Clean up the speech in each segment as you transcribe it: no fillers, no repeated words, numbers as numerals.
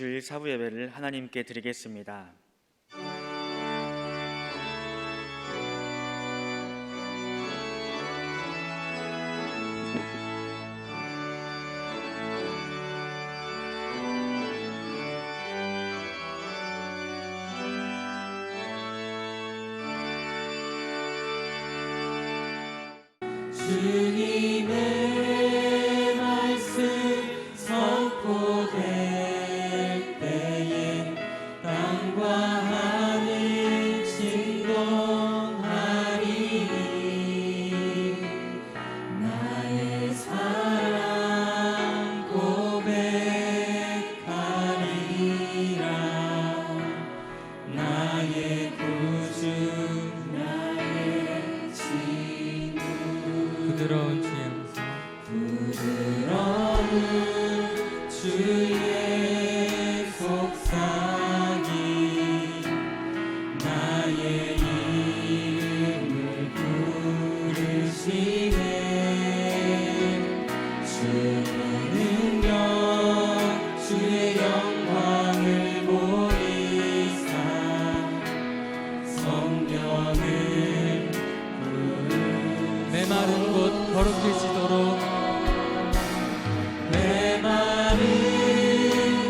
주일 사부 예배를 하나님께 드리겠습니다. 주님의 말씀 선포될 때에 땅과 하늘 진동하리니 나의 사랑 고백하리라. 나의 구주 나의 친구 부드러운 주의 속삭임 나의 이름을 부르시네. 주의 능력 주의 영광을 보이사 성령을 부르소서. 메마른 곳 거룩해지도록 메마른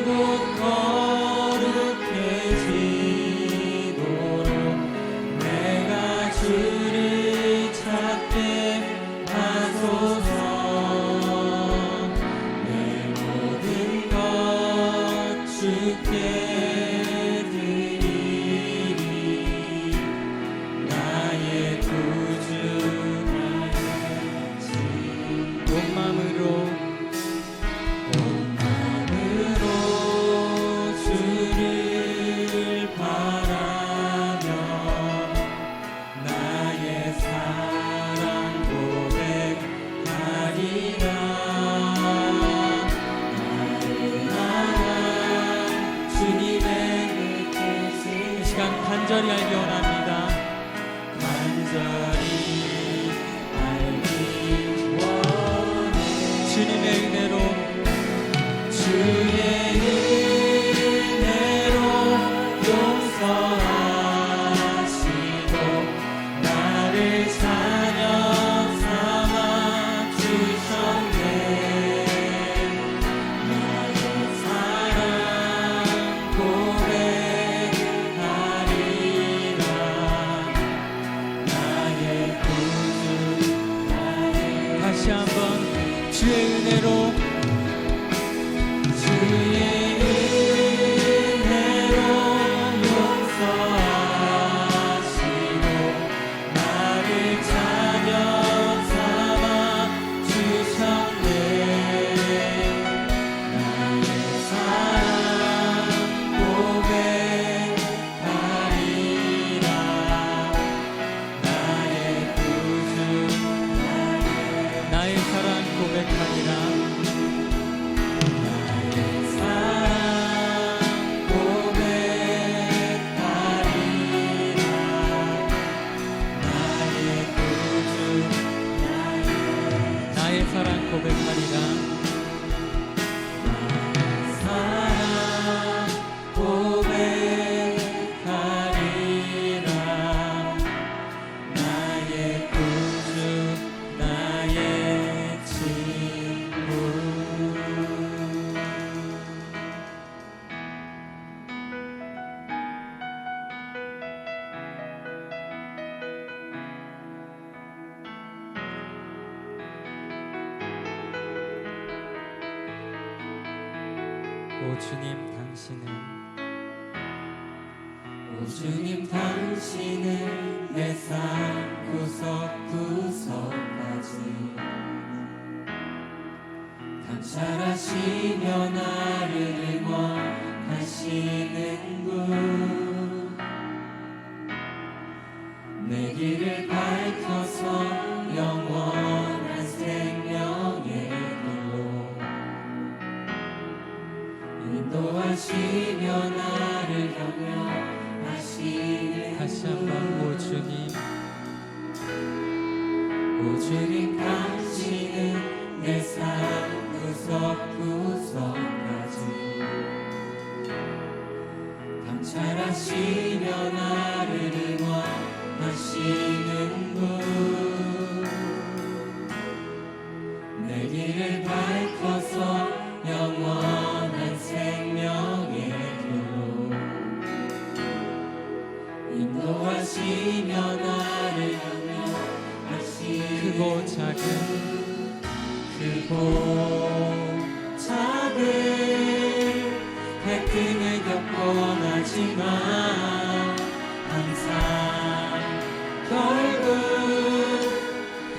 곳 거룩해지도록 내가 주를 찾게 하소서. 내 모든 것 주께 드리리. 나의 구주 나의 친구 온 마음으로 주를 바라며 나의 사랑 고백하리라. 주님의 이 시간 간절히 알기 원합니다. 간절히 알기 원해. 주님의 은혜로 주의 은혜로 용서하시고 나를 자녀 삼아 주셨네. 나의 사랑 고백하리라. 나의 구주 나의 다시 한번 주의 은혜로 주의 은혜로 용서하시고 나를 자녀 삼아 주셨네. 나의 사랑 고백하리라. 나의 구주 나의 사랑 고백하리라. 나의 사랑 고백하리라. 사랑 고백하리라. 나의 구주 나의 친구. 오 주님 당신은 내 삶 구석구석까지 감찰하시며 나를 응원하시는 분. 내 길을 밝혀서 영원한 생명의 길로 인도하시며 나를 격려하시는 다시 한번 오 주님 당신은 내 삶 구석구석까지 잘하시며 나를 응원하시는 분 내 길을 밝혀서 영원한 생명의 길로 인도하시며 나를 인도하시는 크고 작은 갈등을 겪곤 하지만 항상 결국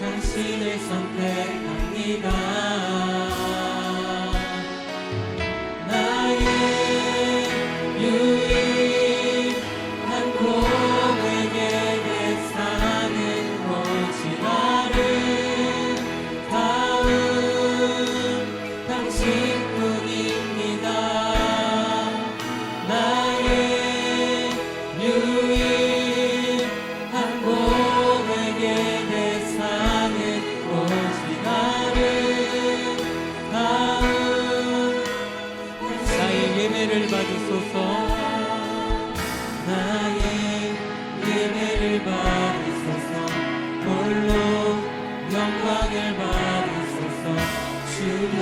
당신을 선택합니다. 나의 유일한 고백의 대상은 오직 나를 닿은 당신뿐입니다. 나의 유일한 고백의 대상은 오직 나를 닿은 나의 예배를 받으소서. 나의 예배를 받으소서. 홀로 영광을 받으소서. 주여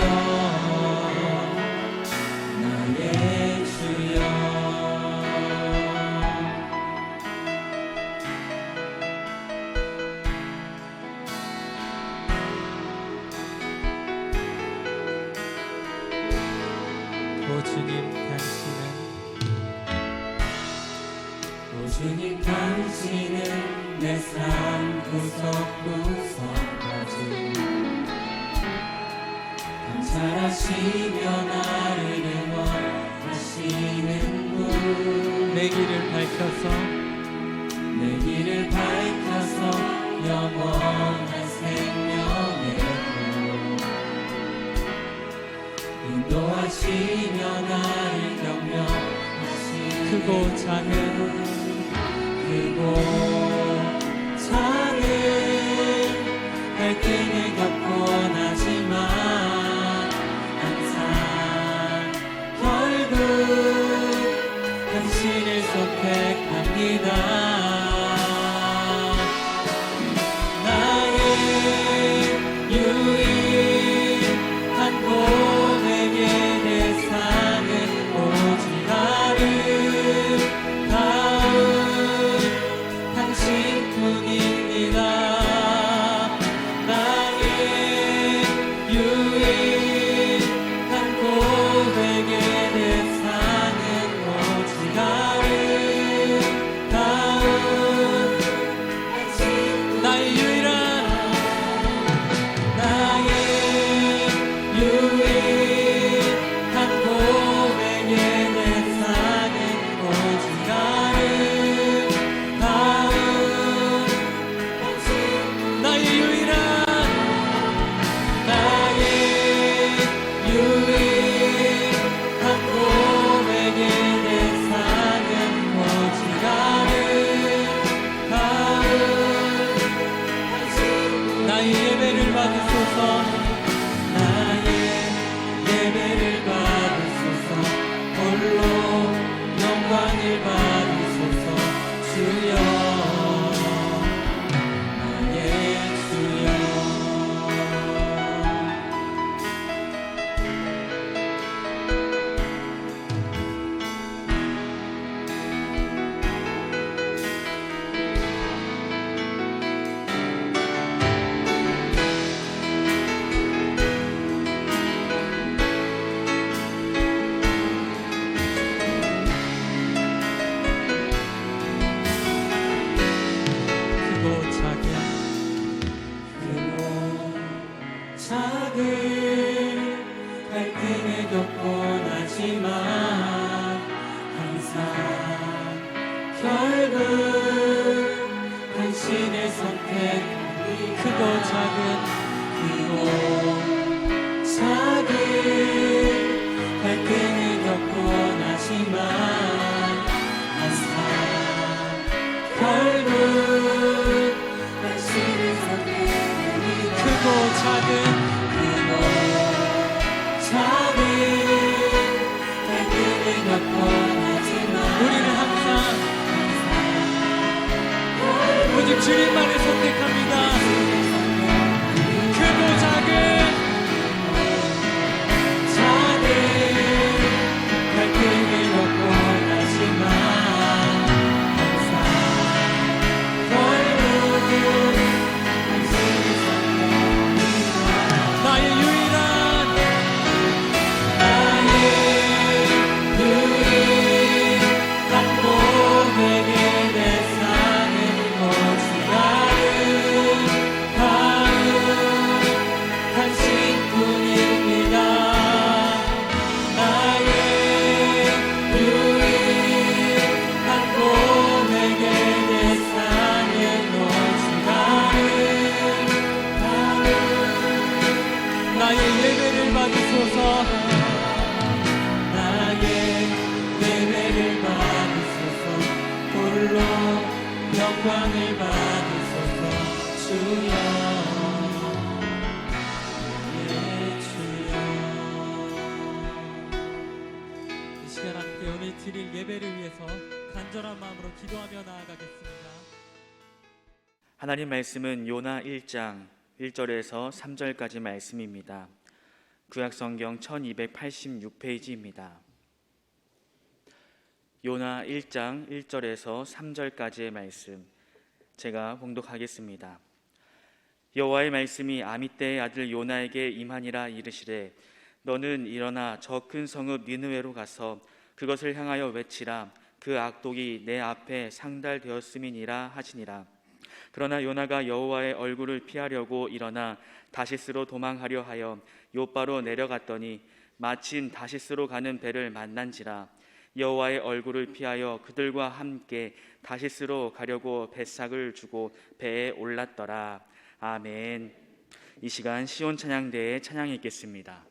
나의 주여. 오 주님 당신은 내 삶 구석구석까지 감찰하시며 나를 응원하시는 분 내 길을 밝혀서 영원한 생명의 길 인도하시며 나를 격려하시는 크고 작은 갈등을 겪곤 하지만 항상 결국 당신을 선택합니다. 나의 유일한 고백의 대상은 오직 나를 닿은 당신뿐입니다. 나의 유일한 고백의 대상은 오직 나를 닿은 나의 유일한 고백의 대상은 오직 나를 나의 유일한 고백의 대상은 오직 나를 닿은 나의 예배를 받으소서. 나의 예배를 받으소서. 홀로 영광을 받으소서. 주여 나의 주여. 작은 갈등을 겪곤 하지만 항상 결국 당신을 선택. 크고 작은 갈등을 겪곤 하지만 항상 결국 당신을 선택합니다. 크고 작은 갈등을 겪곤 하지만 우리는 항상 오직 주님만을 선택합니다. 크고 작은 갈등이 없고 하지만 항상 결국 당신이 선택합니다. 나의 유일한 고백의 대상은 오직 당신뿐입니다. 나의 유일한 고백의 대상은 오직 나의 예배를 받으소서. 나의 예배를 받으소서. 홀로 영광을 받으소서. 주여 예 주여. 이 시간 함께 오늘 드릴 예배를 위해서 간절한 마음으로 기도하며 나아가겠습니다. 하나님 말씀은 요나 1장 1절에서 3절까지 말씀입니다. 구약성경 1286페이지입니다. 요나 1장 1절에서 3절까지의 말씀, 제가 봉독하겠습니다. 여호와의 말씀이 아미떼의 아들 요나에게 임하니라. 이르시되 너는 일어나 저 큰 성읍 니느웨로 가서 그것을 향하여 외치라. 그 악독이 내 앞에 상달되었음이니라 하시니라. 그러나 요나가 여호와의 얼굴을 피하려고 일어나 다시스로 도망하려 하여 요바로 내려갔더니 마침 다시스로 가는 배를 만난지라. 여호와의 얼굴을 피하여 그들과 함께 다시스로 가려고 뱃삭을 주고 배에 올랐더라. 아멘. 이 시간 시온 찬양대에 찬양이 있겠습니다.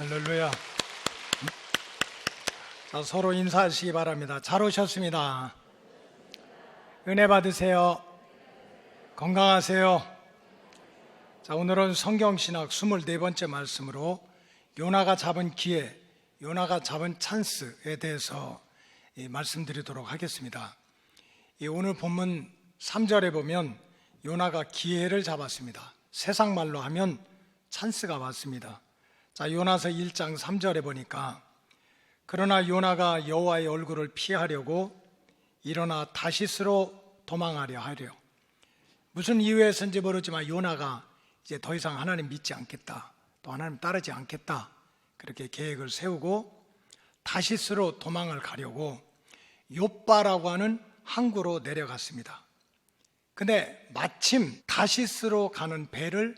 할렐루야. 자, 서로 인사하시기 바랍니다. 잘 오셨습니다. 은혜 받으세요. 건강하세요. 자, 오늘은 성경신학 24번째 말씀으로 요나가 잡은 기회, 요나가 잡은 찬스에 대해서 말씀드리도록 하겠습니다. 오늘 본문 3절에 보면 요나가 기회를 잡았습니다. 세상 말로 하면 찬스가 왔습니다. 자, 요나서 1장 3절에 보니까 그러나 요나가 여호와의 얼굴을 피하려고 일어나 다시스로 도망하려 하려. 무슨 이유에서인지 모르지만 요나가 이제 더 이상 하나님 믿지 않겠다, 또 하나님 따르지 않겠다, 그렇게 계획을 세우고 다시스로 도망을 가려고 욥바라고 하는 항구로 내려갔습니다. 근데 마침 다시스로 가는 배를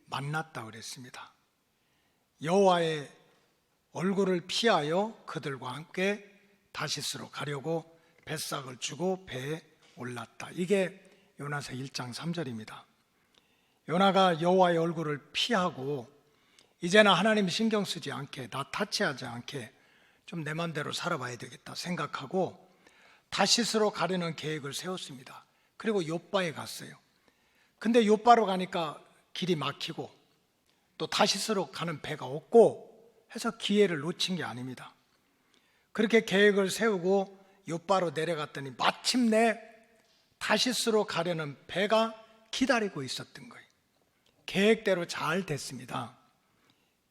만났다 그랬습니다. 여호와의 얼굴을 피하여 그들과 함께 다시스로 가려고 뱃삭을 주고 배에 올랐다. 이게 요나서 1장 3절입니다. 요나가 여호와의 얼굴을 피하고 이제는 하나님 신경 쓰지 않게, 나 타치하지 않게 좀 내 맘대로 살아봐야 되겠다 생각하고 다시스로 가려는 계획을 세웠습니다. 그리고 욥바에 갔어요. 근데 욥바로 가니까 길이 막히고 또 다시스로 가는 배가 없고 해서 기회를 놓친 게 아닙니다. 그렇게 계획을 세우고 욥바로 내려갔더니 마침내 다시스로 가려는 배가 기다리고 있었던 거예요. 계획대로 잘 됐습니다.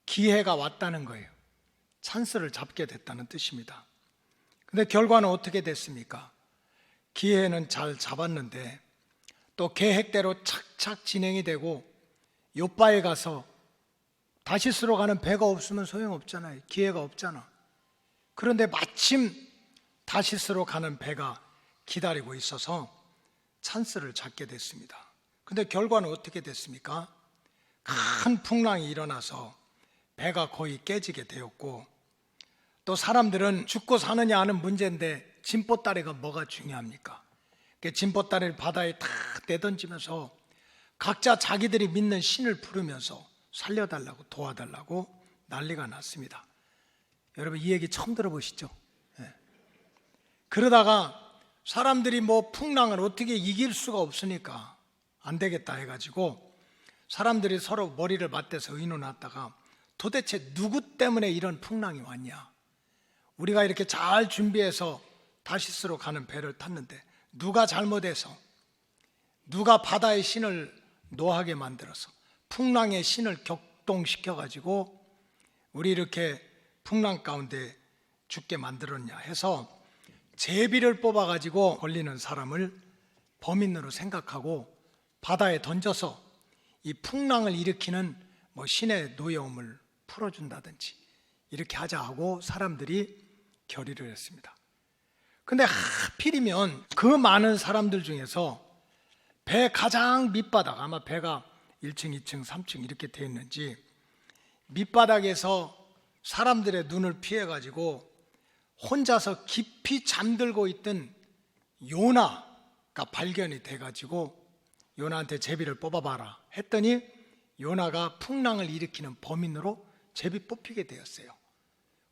기회가 왔다는 거예요. 찬스를 잡게 됐다는 뜻입니다. 근데 결과는 어떻게 됐습니까? 기회는 잘 잡았는데 또 계획대로 착착 진행이 되고 욥바에 가서 다시스로 가는 배가 없으면 소용없잖아요. 기회가 없잖아. 그런데 마침 다시스로 가는 배가 기다리고 있어서 찬스를 잡게 됐습니다. 근데 결과는 어떻게 됐습니까? 큰 풍랑이 일어나서 배가 거의 깨지게 되었고, 또 사람들은 죽고 사느냐 하는 문제인데 진보다리가 뭐가 중요합니까? 진보다리를 바다에 탁 내던지면서 각자 자기들이 믿는 신을 부르면서 살려달라고, 도와달라고 난리가 났습니다. 여러분 이 얘기 처음 들어보시죠? 네. 그러다가 사람들이 뭐 풍랑을 어떻게 이길 수가 없으니까 안 되겠다 해가지고 사람들이 서로 머리를 맞대서 의논하다가 도대체 누구 때문에 이런 풍랑이 왔냐? 우리가 이렇게 잘 준비해서 다시스로 가는 배를 탔는데 누가 잘못해서, 누가 바다의 신을 노하게 만들어서 풍랑의 신을 격동시켜가지고 우리 이렇게 풍랑 가운데 죽게 만들었냐 해서 제비를 뽑아가지고 걸리는 사람을 범인으로 생각하고 바다에 던져서 이 풍랑을 일으키는 뭐 신의 노여움을 풀어준다든지 이렇게 하자 하고 사람들이 결의를 했습니다. 근데 하필이면 그 많은 사람들 중에서 배 가장 밑바닥, 아마 배가 1층, 2층, 3층 이렇게 되어 있는지 밑바닥에서 사람들의 눈을 피해가지고 혼자서 깊이 잠들고 있던 요나가 발견이 돼가지고 요나한테 제비를 뽑아봐라 했더니 요나가 풍랑을 일으키는 범인으로 제비 뽑히게 되었어요.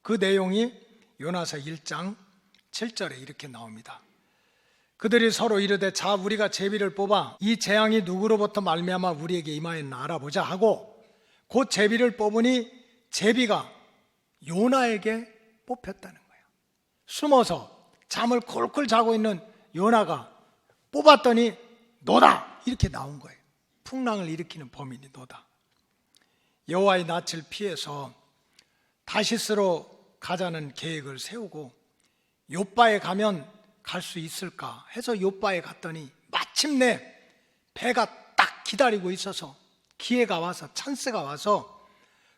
그 내용이 요나서 1장 7절에 이렇게 나옵니다. 그들이 서로 이르되 자 우리가 제비를 뽑아 이 재앙이 누구로부터 말미암아 우리에게 임하였나 알아보자 하고 곧 제비를 뽑으니 제비가 요나에게 뽑혔다는 거예요. 숨어서 잠을 콜콜 자고 있는 요나가 뽑았더니 너다 이렇게 나온 거예요. 풍랑을 일으키는 범인이 너다. 여호와의 낯을 피해서 다시스로 가자는 계획을 세우고 욥바에 가면 갈 수 있을까 해서 욥바에 갔더니 마침내 배가 딱 기다리고 있어서 기회가 와서, 찬스가 와서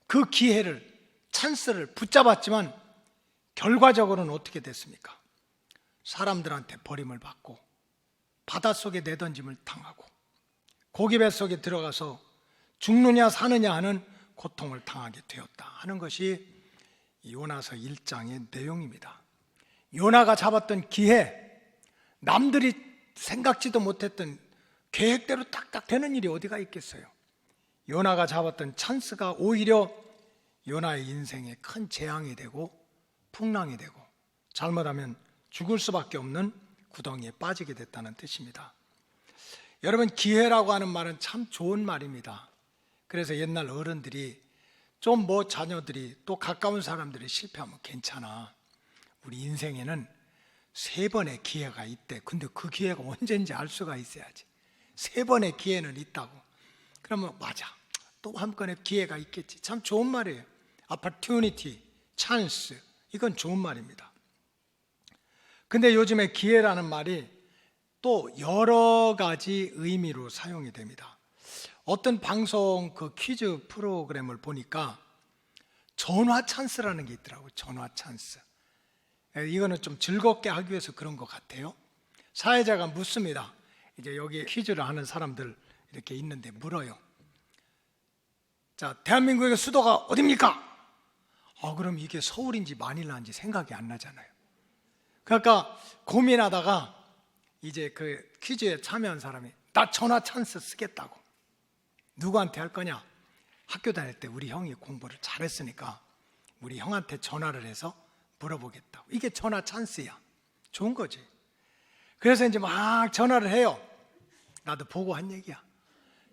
그 기회를, 찬스를 붙잡았지만 결과적으로는 어떻게 됐습니까? 사람들한테 버림을 받고 바닷속에 내던짐을 당하고 고기 뱃속에 들어가서 죽느냐 사느냐 하는 고통을 당하게 되었다 하는 것이 요나서 1장의 내용입니다. 요나가 잡았던 기회, 남들이 생각지도 못했던 계획대로 딱딱 되는 일이 어디가 있겠어요? 요나가 잡았던 찬스가 오히려 요나의 인생에 큰 재앙이 되고 풍랑이 되고 잘못하면 죽을 수밖에 없는 구덩이에 빠지게 됐다는 뜻입니다. 여러분, 기회라고 하는 말은 참 좋은 말입니다. 그래서 옛날 어른들이 좀 뭐 자녀들이 또 가까운 사람들이 실패하면 괜찮아, 우리 인생에는 3번의 기회가 있대. 근데 그 기회가 언제인지 알 수가 있어야지. 3번의 기회는 있다고. 그러면 맞아, 또 한 번의 기회가 있겠지. 참 좋은 말이에요. opportunity, chance, 이건 좋은 말입니다. 근데 요즘에 기회라는 말이 또 여러 가지 의미로 사용이 됩니다. 어떤 방송 그 퀴즈 프로그램을 보니까 전화 찬스라는 게 있더라고요. 전화 찬스. 이거는 좀 즐겁게 하기 위해서 그런 것 같아요. 사회자가 묻습니다. 이제 여기 퀴즈를 하는 사람들 이렇게 있는데 물어요. 자, 대한민국의 수도가 어딥니까? 그럼 이게 서울인지 마닐라인지 생각이 안 나잖아요. 그러니까 고민하다가 이제 그 퀴즈에 참여한 사람이 나 전화 찬스 쓰겠다고. 누구한테 할 거냐? 학교 다닐 때 우리 형이 공부를 잘했으니까 우리 형한테 전화를 해서 물어보겠다고. 이게 전화 찬스야. 좋은 거지. 그래서 이제 막 전화를 해요. 나도 보고 한 얘기야.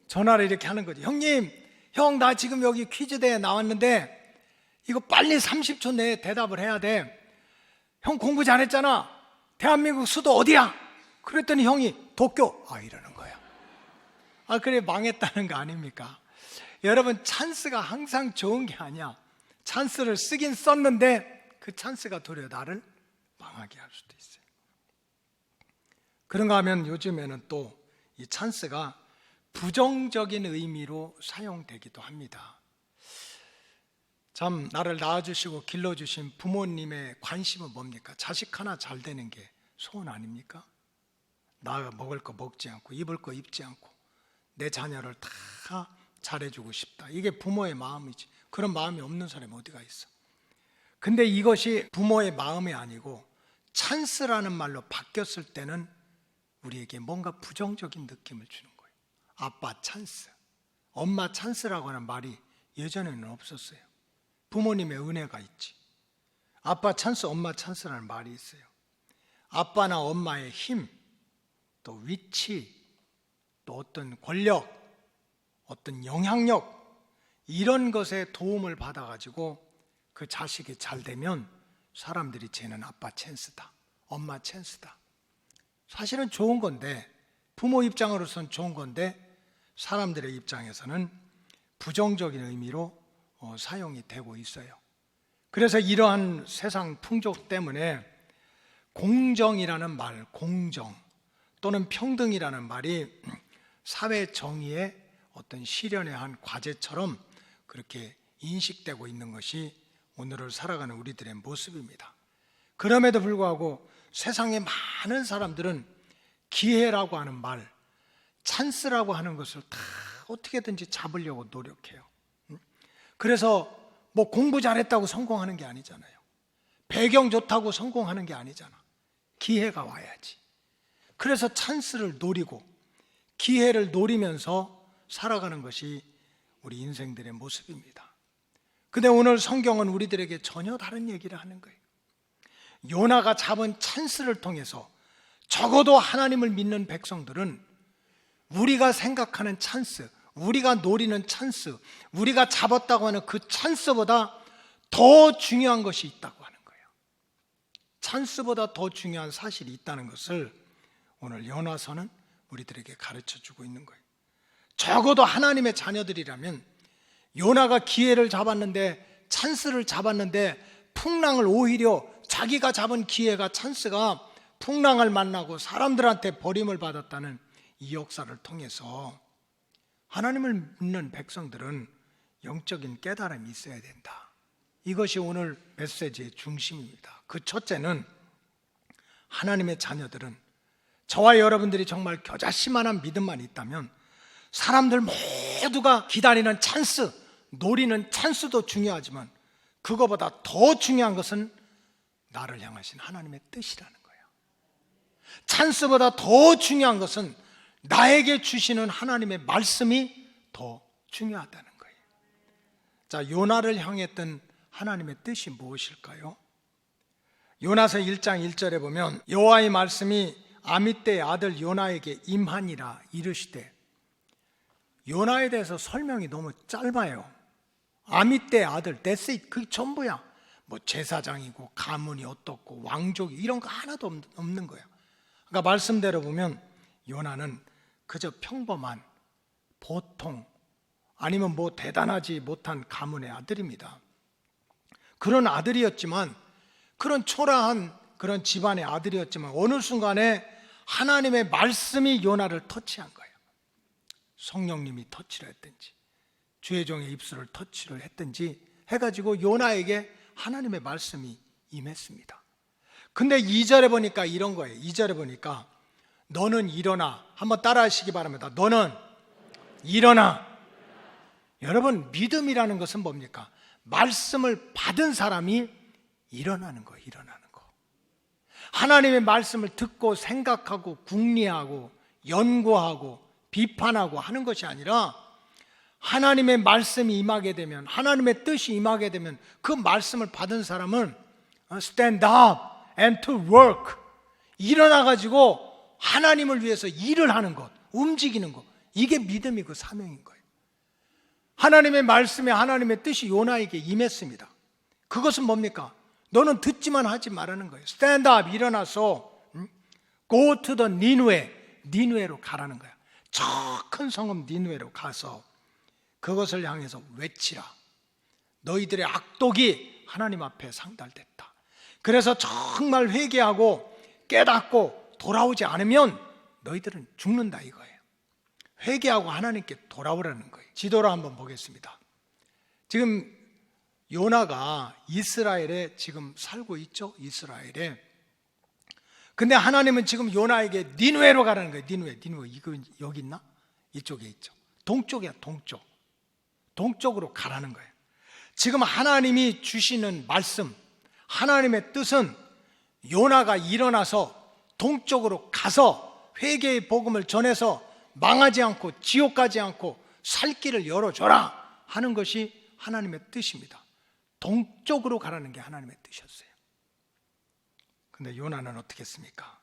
전화를 이렇게 하는 거지. 형님, 형 나 지금 여기 퀴즈대에 나왔는데 이거 빨리 30초 내에 대답을 해야 돼. 형 공부 잘했잖아. 대한민국 수도 어디야? 그랬더니 형이 도쿄. 이러는 거야. 그래 망했다는 거 아닙니까? 여러분, 찬스가 항상 좋은 게 아니야. 찬스를 쓰긴 썼는데 그 찬스가 도리어 나를 망하게 할 수도 있어요. 그런가 하면 요즘에는 또 이 찬스가 부정적인 의미로 사용되기도 합니다. 참 나를 낳아주시고 길러주신 부모님의 관심은 뭡니까? 자식 하나 잘 되는 게 소원 아닙니까? 나 먹을 거 먹지 않고 입을 거 입지 않고 내 자녀를 다 잘해주고 싶다. 이게 부모의 마음이지. 그런 마음이 없는 사람이 어디가 있어. 근데 이것이 부모의 마음이 아니고 찬스라는 말로 바뀌었을 때는 우리에게 뭔가 부정적인 느낌을 주는 거예요. 아빠 찬스, 엄마 찬스라고 하는 말이 예전에는 없었어요. 부모님의 은혜가 있지. 아빠 찬스, 엄마 찬스라는 말이 있어요. 아빠나 엄마의 힘, 또 위치, 또 어떤 권력, 어떤 영향력, 이런 것에 도움을 받아가지고 그 자식이 잘 되면 사람들이 쟤는 아빠 찬스다, 엄마 찬스다. 사실은 좋은 건데, 부모 입장으로서는 좋은 건데 사람들의 입장에서는 부정적인 의미로 사용이 되고 있어요. 그래서 이러한 세상 풍족 때문에 공정이라는 말, 공정 또는 평등이라는 말이 사회 정의의 어떤 실현의 한 과제처럼 그렇게 인식되고 있는 것이 오늘을 살아가는 우리들의 모습입니다. 그럼에도 불구하고 세상의 많은 사람들은 기회라고 하는 말, 찬스라고 하는 것을 다 어떻게든지 잡으려고 노력해요. 그래서 뭐 공부 잘했다고 성공하는 게 아니잖아요. 배경 좋다고 성공하는 게 아니잖아. 기회가 와야지. 그래서 찬스를 노리고 기회를 노리면서 살아가는 것이 우리 인생들의 모습입니다. 근데 오늘 성경은 우리들에게 전혀 다른 얘기를 하는 거예요. 요나가 잡은 찬스를 통해서 적어도 하나님을 믿는 백성들은 우리가 생각하는 찬스, 우리가 노리는 찬스, 우리가 잡았다고 하는 그 찬스보다 더 중요한 것이 있다고 하는 거예요. 찬스보다 더 중요한 사실이 있다는 것을 오늘 요나서는 우리들에게 가르쳐주고 있는 거예요. 적어도 하나님의 자녀들이라면 요나가 기회를 잡았는데, 찬스를 잡았는데 풍랑을 오히려 자기가 잡은 기회가, 찬스가 풍랑을 만나고 사람들한테 버림을 받았다는 이 역사를 통해서 하나님을 믿는 백성들은 영적인 깨달음이 있어야 된다. 이것이 오늘 메시지의 중심입니다. 그 첫째는 하나님의 자녀들은, 저와 여러분들이 정말 겨자씨만한 믿음만 있다면 사람들 모두가 기다리는 찬스, 노리는 찬스도 중요하지만 그거보다 더 중요한 것은 나를 향하신 하나님의 뜻이라는 거예요. 찬스보다 더 중요한 것은 나에게 주시는 하나님의 말씀이 더 중요하다는 거예요. 자, 요나를 향했던 하나님의 뜻이 무엇일까요? 요나서 1장 1절에 보면 여호와의 말씀이 아미떼의 아들 요나에게 임하니라 이르시되, 요나에 대해서 설명이 너무 짧아요. 아미떼의 아들, that's it. 그게 전부야. 뭐 제사장이고 가문이 어떻고 왕족이 이런 거 하나도 없는 거야. 그러니까 말씀대로 보면 요나는 그저 평범한 보통 아니면 뭐 대단하지 못한 가문의 아들입니다. 그런 아들이었지만, 그런 초라한 그런 집안의 아들이었지만 어느 순간에 하나님의 말씀이 요나를 터치한 거예요. 성령님이 터치를 했든지 주의 종의 입술을 터치를 했든지 해가지고 요나에게 하나님의 말씀이 임했습니다. 근데 2절에 보니까 이런 거예요. 2절에 보니까 너는 일어나. 한번 따라 하시기 바랍니다. 너는 일어나. 여러분, 믿음이라는 것은 뭡니까? 말씀을 받은 사람이 일어나는 거예요. 일어나는 거. 하나님의 말씀을 듣고 생각하고 궁리하고 연구하고 비판하고 하는 것이 아니라, 하나님의 말씀이 임하게 되면, 하나님의 뜻이 임하게 되면 그 말씀을 받은 사람은 stand up and to work, 일어나가지고 하나님을 위해서 일을 하는 것, 움직이는 것, 이게 믿음이고 사명인 거예요. 하나님의 말씀에 하나님의 뜻이 요나에게 임했습니다. 그것은 뭡니까? 너는 듣지만 하지 말라는 거예요. stand up, 일어나서 go to the 니누에로 가라는 거야. 저 큰 성읍 니누에로 가서 그것을 향해서 외치라. 너희들의 악독이 하나님 앞에 상달됐다. 그래서 정말 회개하고 깨닫고 돌아오지 않으면 너희들은 죽는다 이거예요. 회개하고 하나님께 돌아오라는 거예요. 지도를 한번 보겠습니다. 지금 요나가 이스라엘에 지금 살고 있죠. 이스라엘에. 근데 하나님은 지금 요나에게 니누에로 가라는 거예요. 니누에. 이거 여기 있나? 이쪽에 있죠. 동쪽이야. 동쪽으로 가라는 거예요. 지금 하나님이 주시는 말씀, 하나님의 뜻은 요나가 일어나서 동쪽으로 가서 회개의 복음을 전해서 망하지 않고 지옥 가지 않고 살 길을 열어줘라 하는 것이 하나님의 뜻입니다. 동쪽으로 가라는 게 하나님의 뜻이었어요. 근데 요나는 어떻게 했습니까?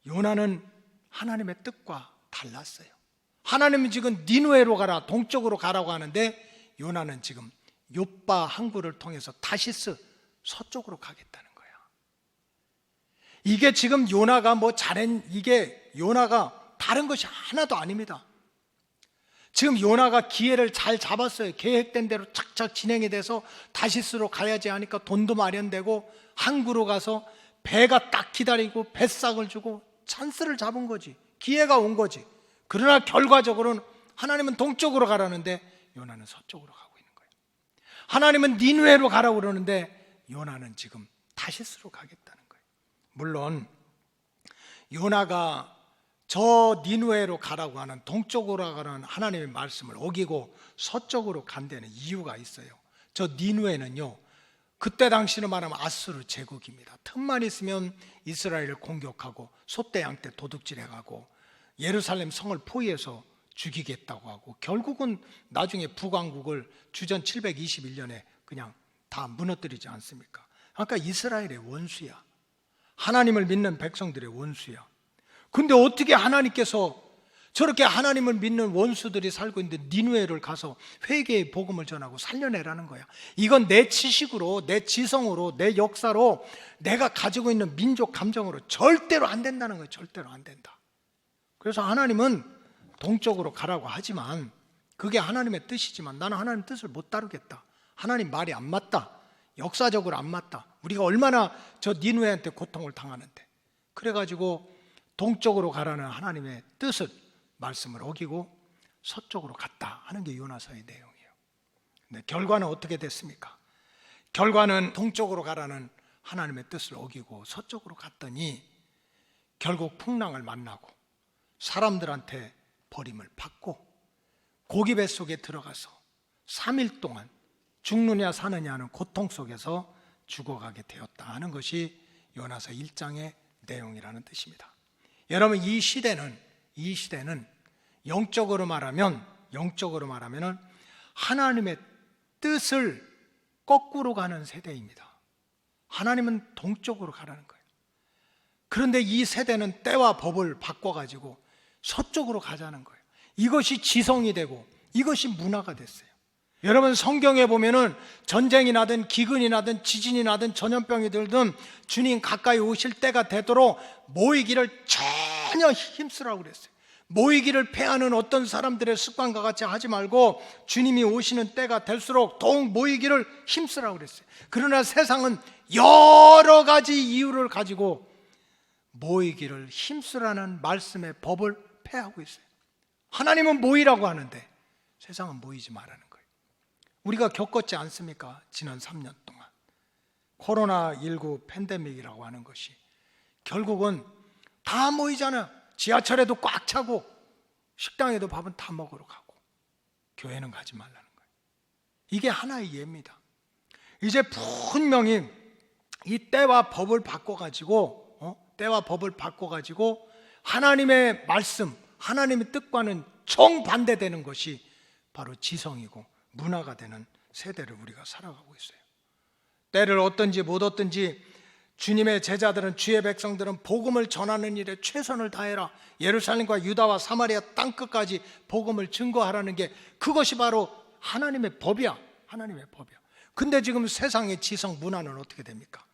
요나는 하나님의 뜻과 달랐어요. 하나님은 지금 니누에로 가라, 동쪽으로 가라고 하는데 요나는 지금 욥바 항구를 통해서 타시스 서쪽으로 가겠다는 거야. 이게 지금 요나가 이게 요나가 다른 것이 하나도 아닙니다. 지금 요나가 기회를 잘 잡았어요. 계획된 대로 착착 진행이 돼서 다시스로 가야지 하니까 돈도 마련되고 항구로 가서 배가 딱 기다리고 뱃삭을 주고 찬스를 잡은 거지. 기회가 온 거지. 그러나 결과적으로는 하나님은 동쪽으로 가라는데 요나는 서쪽으로 가고 있는 거예요. 하나님은 니누에로 가라고 그러는데 요나는 지금 다시스로 가겠다는 거예요. 물론 요나가 저 니누에로 가라고 하는, 동쪽으로 가라는 하나님의 말씀을 어기고 서쪽으로 간 데는 이유가 있어요. 저 니누에는요, 그때 당시로 말하면 아수르 제국입니다. 틈만 있으면 이스라엘을 공격하고 소떼 양떼 도둑질해가고 예루살렘 성을 포위해서 죽이겠다고 하고, 결국은 나중에 북왕국을 주전 721년에 그냥 다 무너뜨리지 않습니까? 그러니까 이스라엘의 원수야. 하나님을 믿는 백성들의 원수야. 근데 어떻게 하나님께서 저렇게 하나님을 믿는 원수들이 살고 있는데 니누에를 가서 회개의 복음을 전하고 살려내라는 거야. 이건 내 지식으로, 내 지성으로, 내 역사로, 내가 가지고 있는 민족 감정으로 절대로 안 된다는 거예요. 절대로 안 된다. 그래서 하나님은 동쪽으로 가라고 하지만, 그게 하나님의 뜻이지만 나는 하나님 뜻을 못 따르겠다. 하나님 말이 안 맞다. 역사적으로 안 맞다. 우리가 얼마나 저 니누에한테 고통을 당하는데. 그래가지고 동쪽으로 가라는 하나님의 뜻을, 말씀을 어기고 서쪽으로 갔다 하는 게 요나서의 내용이에요. 근데 결과는 어떻게 됐습니까? 결과는 동쪽으로 가라는 하나님의 뜻을 어기고 서쪽으로 갔더니 결국 풍랑을 만나고 사람들한테 버림을 받고 고기 뱃속에 들어가서 3일 동안 죽느냐 사느냐 하는 고통 속에서 죽어가게 되었다 하는 것이 요나서 1장의 내용이라는 뜻입니다. 여러분, 이 시대는 영적으로 말하면 하나님의 뜻을 거꾸로 가는 세대입니다. 하나님은 동쪽으로 가라는 거예요. 그런데 이 세대는 때와 법을 바꿔가지고 서쪽으로 가자는 거예요. 이것이 지성이 되고 이것이 문화가 됐어요. 여러분, 성경에 보면은 전쟁이 나든 기근이 나든 지진이 나든 전염병이 들든 주님 가까이 오실 때가 되도록 모이기를 전혀 힘쓰라고 그랬어요. 모이기를 패하는 어떤 사람들의 습관과 같이 하지 말고 주님이 오시는 때가 될수록 더욱 모이기를 힘쓰라고 그랬어요. 그러나 세상은 여러 가지 이유를 가지고 모이기를 힘쓰라는 말씀의 법을 폐하고 있어요. 하나님은 모이라고 하는데 세상은 모이지 말라는 거예요. 우리가 겪었지 않습니까? 지난 3년 동안 코로나19 팬데믹이라고 하는 것이 결국은 다 모이잖아요. 지하철에도 꽉 차고 식당에도 밥은 다 먹으러 가고 교회는 가지 말라는 거예요. 이게 하나의 예입니다. 이제 분명히 이 때와 법을 바꿔가지고 하나님의 말씀, 하나님의 뜻과는 정반대되는 것이 바로 지성이고 문화가 되는 세대를 우리가 살아가고 있어요. 때를 얻든지 못 얻든지 주님의 제자들은, 주의 백성들은 복음을 전하는 일에 최선을 다해라. 예루살렘과 유다와 사마리아 땅끝까지 복음을 증거하라는 게 그것이 바로 하나님의 법이야. 하나님의 법이야. 근데 지금 세상의 지성 문화는 어떻게 됩니까?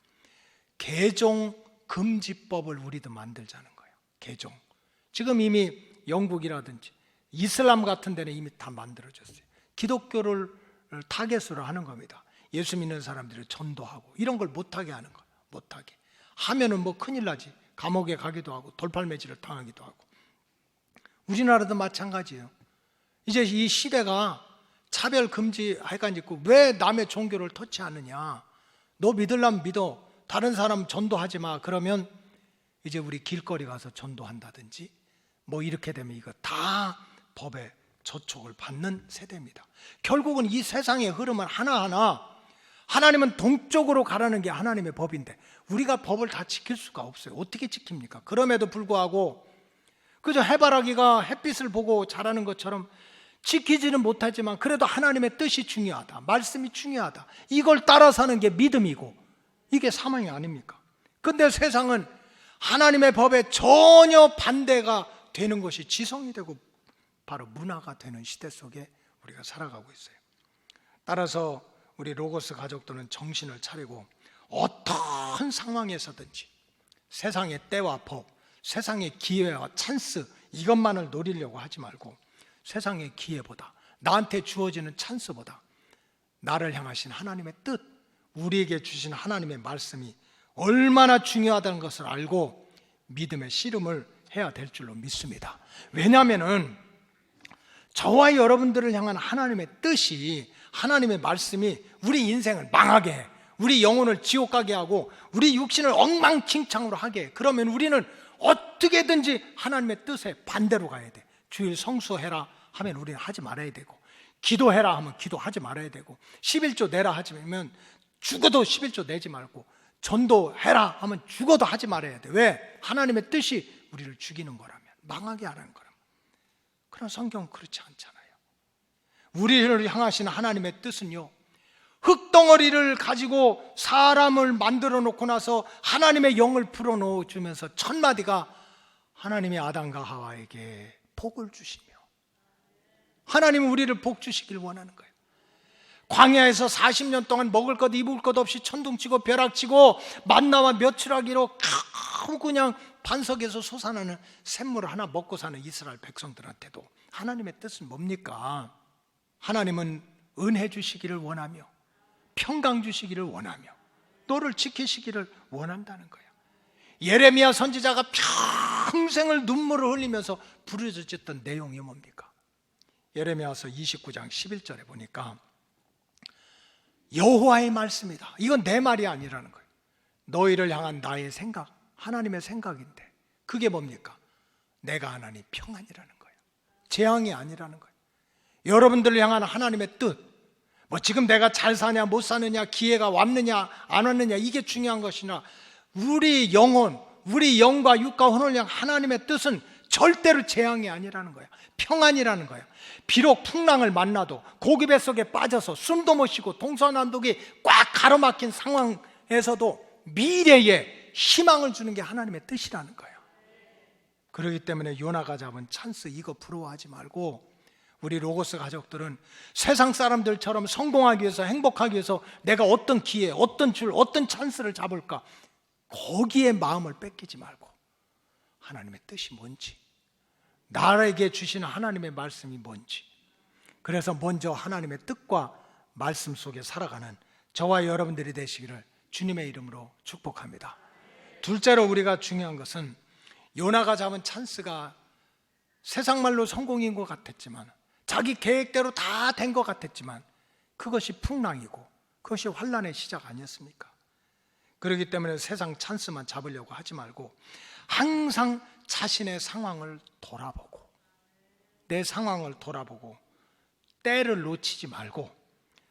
개종 금지법을 우리도 만들자는 거예요. 개종. 지금 이미 영국이라든지 이슬람 같은 데는 이미 다 만들어졌어요. 기독교를 타겟으로 하는 겁니다. 예수 믿는 사람들을 전도하고 이런 걸 못하게 하는 거예요. 못하게 하면은 뭐 큰일 나지. 감옥에 가기도 하고 돌팔매질을 당하기도 하고. 우리나라도 마찬가지예요. 이제 이 시대가 차별 금지 하여간 있고, 왜 남의 종교를 터치하느냐. 너 믿으려면 믿어. 다른 사람 전도하지 마. 그러면 이제 우리 길거리 가서 전도한다든지 뭐 이렇게 되면 이거 다 법의 저촉을 받는 세대입니다. 결국은 이 세상의 흐름은 하나하나 하나님은 동쪽으로 가라는 게 하나님의 법인데 우리가 법을 다 지킬 수가 없어요. 어떻게 지킵니까? 그럼에도 불구하고 그저 해바라기가 햇빛을 보고 자라는 것처럼 지키지는 못하지만 그래도 하나님의 뜻이 중요하다. 말씀이 중요하다. 이걸 따라 사는 게 믿음이고 이게 사망이 아닙니까? 근데 세상은 하나님의 법에 전혀 반대가 되는 것이 지성이 되고 바로 문화가 되는 시대 속에 우리가 살아가고 있어요. 따라서 우리 로고스 가족들은 정신을 차리고 어떤 상황에서든지 세상의 때와 법, 세상의 기회와 찬스 이것만을 노리려고 하지 말고 세상의 기회보다, 나한테 주어지는 찬스보다 나를 향하신 하나님의 뜻, 우리에게 주신 하나님의 말씀이 얼마나 중요하다는 것을 알고 믿음의 씨름을 해야 될 줄로 믿습니다. 왜냐하면 저와 여러분들을 향한 하나님의 뜻이, 하나님의 말씀이 우리 인생을 망하게 해, 우리 영혼을 지옥 가게 하고 우리 육신을 엉망진창으로 하게 해. 그러면 우리는 어떻게든지 하나님의 뜻에 반대로 가야 돼. 주일 성수해라 하면 우리는 하지 말아야 되고, 기도해라 하면 기도하지 말아야 되고, 11조 내라 하면 죽어도 11조 내지 말고, 전도해라 하면 죽어도 하지 말아야 돼. 왜? 하나님의 뜻이 우리를 죽이는 거라면, 망하게 하라는 거라면. 그러나 성경은 그렇지 않잖아요. 우리를 향하신 하나님의 뜻은요, 흙덩어리를 가지고 사람을 만들어 놓고 나서 하나님의 영을 불어넣어 주면서 첫 마디가 하나님이 아담과 하와에게 복을 주시며, 하나님은 우리를 복 주시길 원하는 거예요. 광야에서 40년 동안 먹을 것 입을 것 없이 천둥치고 벼락치고 만나와 며칠하기로 그냥 반석에서 솟아나는 샘물을 하나 먹고 사는 이스라엘 백성들한테도 하나님의 뜻은 뭡니까? 하나님은 은혜 주시기를 원하며 평강 주시기를 원하며 너를 지키시기를 원한다는 거예요. 예레미야 선지자가 평생을 눈물을 흘리면서 부르짖었던 내용이 뭡니까? 예레미야서 29장 11절에 보니까 여호와의 말씀이다. 이건 내 말이 아니라는 거예요. 너희를 향한 나의 생각, 하나님의 생각인데 그게 뭡니까? 내가 하나님 평안이라는 거예요. 재앙이 아니라는 거예요. 여러분들을 향한 하나님의 뜻, 뭐 지금 내가 잘 사냐 못 사느냐, 기회가 왔느냐 안 왔느냐 이게 중요한 것이나 우리 영혼, 우리 영과 육과 혼을 향한 하나님의 뜻은 절대로 재앙이 아니라는 거야. 평안이라는 거야. 비록 풍랑을 만나도 고기 뱃속에 빠져서 숨도 못 쉬고 동서남북이 꽉 가로막힌 상황에서도 미래에 희망을 주는 게 하나님의 뜻이라는 거야. 그렇기 때문에 요나가 잡은 찬스, 이거 부러워하지 말고, 우리 로고스 가족들은 세상 사람들처럼 성공하기 위해서, 행복하기 위해서 내가 어떤 기회, 어떤 줄, 어떤 찬스를 잡을까, 거기에 마음을 뺏기지 말고 하나님의 뜻이 뭔지, 나에게 주시는 하나님의 말씀이 뭔지, 그래서 먼저 하나님의 뜻과 말씀 속에 살아가는 저와 여러분들이 되시기를 주님의 이름으로 축복합니다. 둘째로 우리가 중요한 것은, 요나가 잡은 찬스가 세상 말로 성공인 것 같았지만, 자기 계획대로 다 된 것 같았지만, 그것이 풍랑이고 그것이 환란의 시작 아니었습니까? 그렇기 때문에 세상 찬스만 잡으려고 하지 말고 항상 자신의 상황을 돌아보고, 내 상황을 돌아보고 때를 놓치지 말고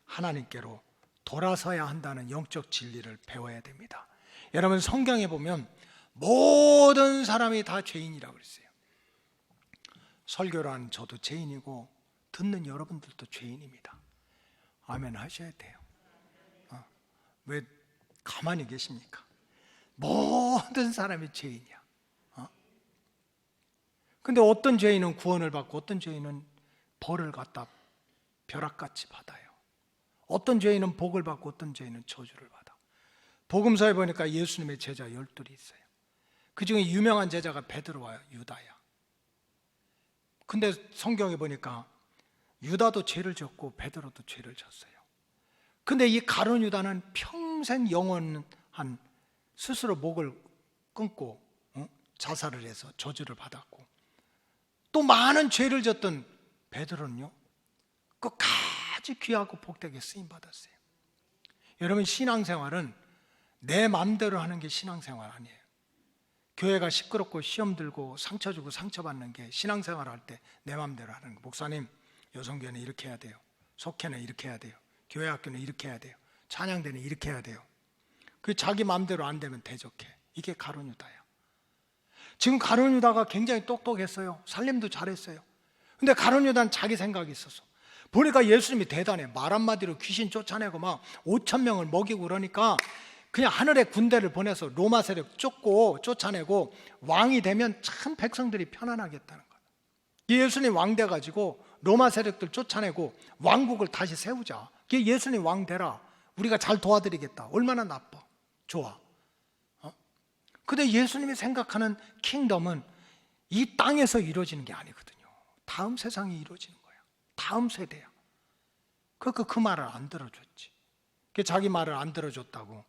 하나님께로 돌아서야 한다는 영적 진리를 배워야 됩니다. 여러분, 성경에 보면 모든 사람이 다 죄인이라고 그랬어요. 설교를 하는 저도 죄인이고 듣는 여러분들도 죄인입니다. 아멘 하셔야 돼요. 왜 가만히 계십니까? 모든 사람이 죄인이야. 근데 어떤 죄인은 구원을 받고 어떤 죄인은 벌을 갖다 벼락같이 받아요. 어떤 죄인은 복을 받고 어떤 죄인은 저주를 받아. 복음서에 보니까 예수님의 제자 12이 있어요. 그 중에 유명한 제자가 베드로와 유다야. 근데 성경에 보니까 유다도 죄를 졌고 베드로도 죄를 졌어요. 근데 이 가룟 유다는 평생 영원한 스스로 목을 끊고 자살을 해서 저주를 받았고, 또 많은 죄를 졌던 베드로는요, 끝까지 귀하고 복되게 쓰임받았어요. 여러분, 신앙생활은 내 마음대로 하는 게 신앙생활 아니에요. 교회가 시끄럽고 시험 들고 상처 주고 상처받는 게 신앙생활 할 때 내 마음대로 하는 거. 목사님, 여성교회는 이렇게 해야 돼요. 속회는 이렇게 해야 돼요. 교회 학교는 이렇게 해야 돼요. 찬양대는 이렇게 해야 돼요. 그 자기 마음대로 안 되면 대적해. 이게 가룟 유다야. 지금 가룟 유다가 굉장히 똑똑했어요. 살림도 잘했어요. 근데 가룟 유다는 자기 생각이 있어서, 보니까 예수님이 대단해. 말 한마디로 귀신 쫓아내고 막 5,000명을 먹이고 그러니까 그냥 하늘의 군대를 보내서 로마 세력 쫓아내고 왕이 되면 참 백성들이 편안하겠다는 거예요. 예수님 왕 돼가지고 로마 세력들 쫓아내고 왕국을 다시 세우자. 예수님 왕 되라. 우리가 잘 도와드리겠다. 얼마나 나빠. 좋아. 근데 예수님이 생각하는 킹덤은 이 땅에서 이루어지는 게 아니거든요. 다음 세상에 이루어지는 거야. 다음 세대야. 그 말을 안 들어줬지. 자기 말을 안 들어줬다고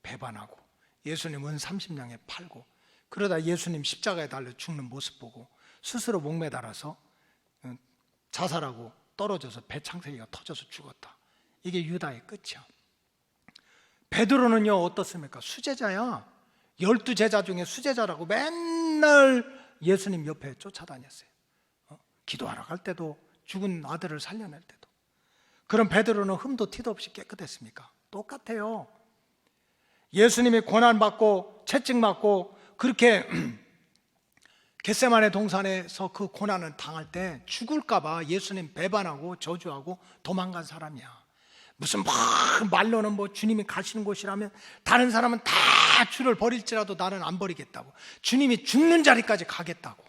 배반하고 예수님 은 30냥에 팔고, 그러다 예수님 십자가에 달려 죽는 모습 보고 스스로 목매달아서 자살하고 떨어져서 배 창세기가 터져서 죽었다. 이게 유다의 끝이야. 베드로는요 어떻습니까? 수제자야. 12제자 중에 수제자라고 맨날 예수님 옆에 쫓아다녔어요. 기도하러 갈 때도, 죽은 아들을 살려낼 때도. 그럼 베드로는 흠도 티도 없이 깨끗했습니까? 똑같아요. 예수님이 고난받고 채찍맞고 그렇게 겟세마네 동산에서 그 고난을 당할 때 죽을까 봐 예수님 배반하고 저주하고 도망간 사람이야. 무슨 막 말로는 뭐 주님이 가시는 곳이라면 다른 사람은 다 주를 버릴지라도 나는 안 버리겠다고, 주님이 죽는 자리까지 가겠다고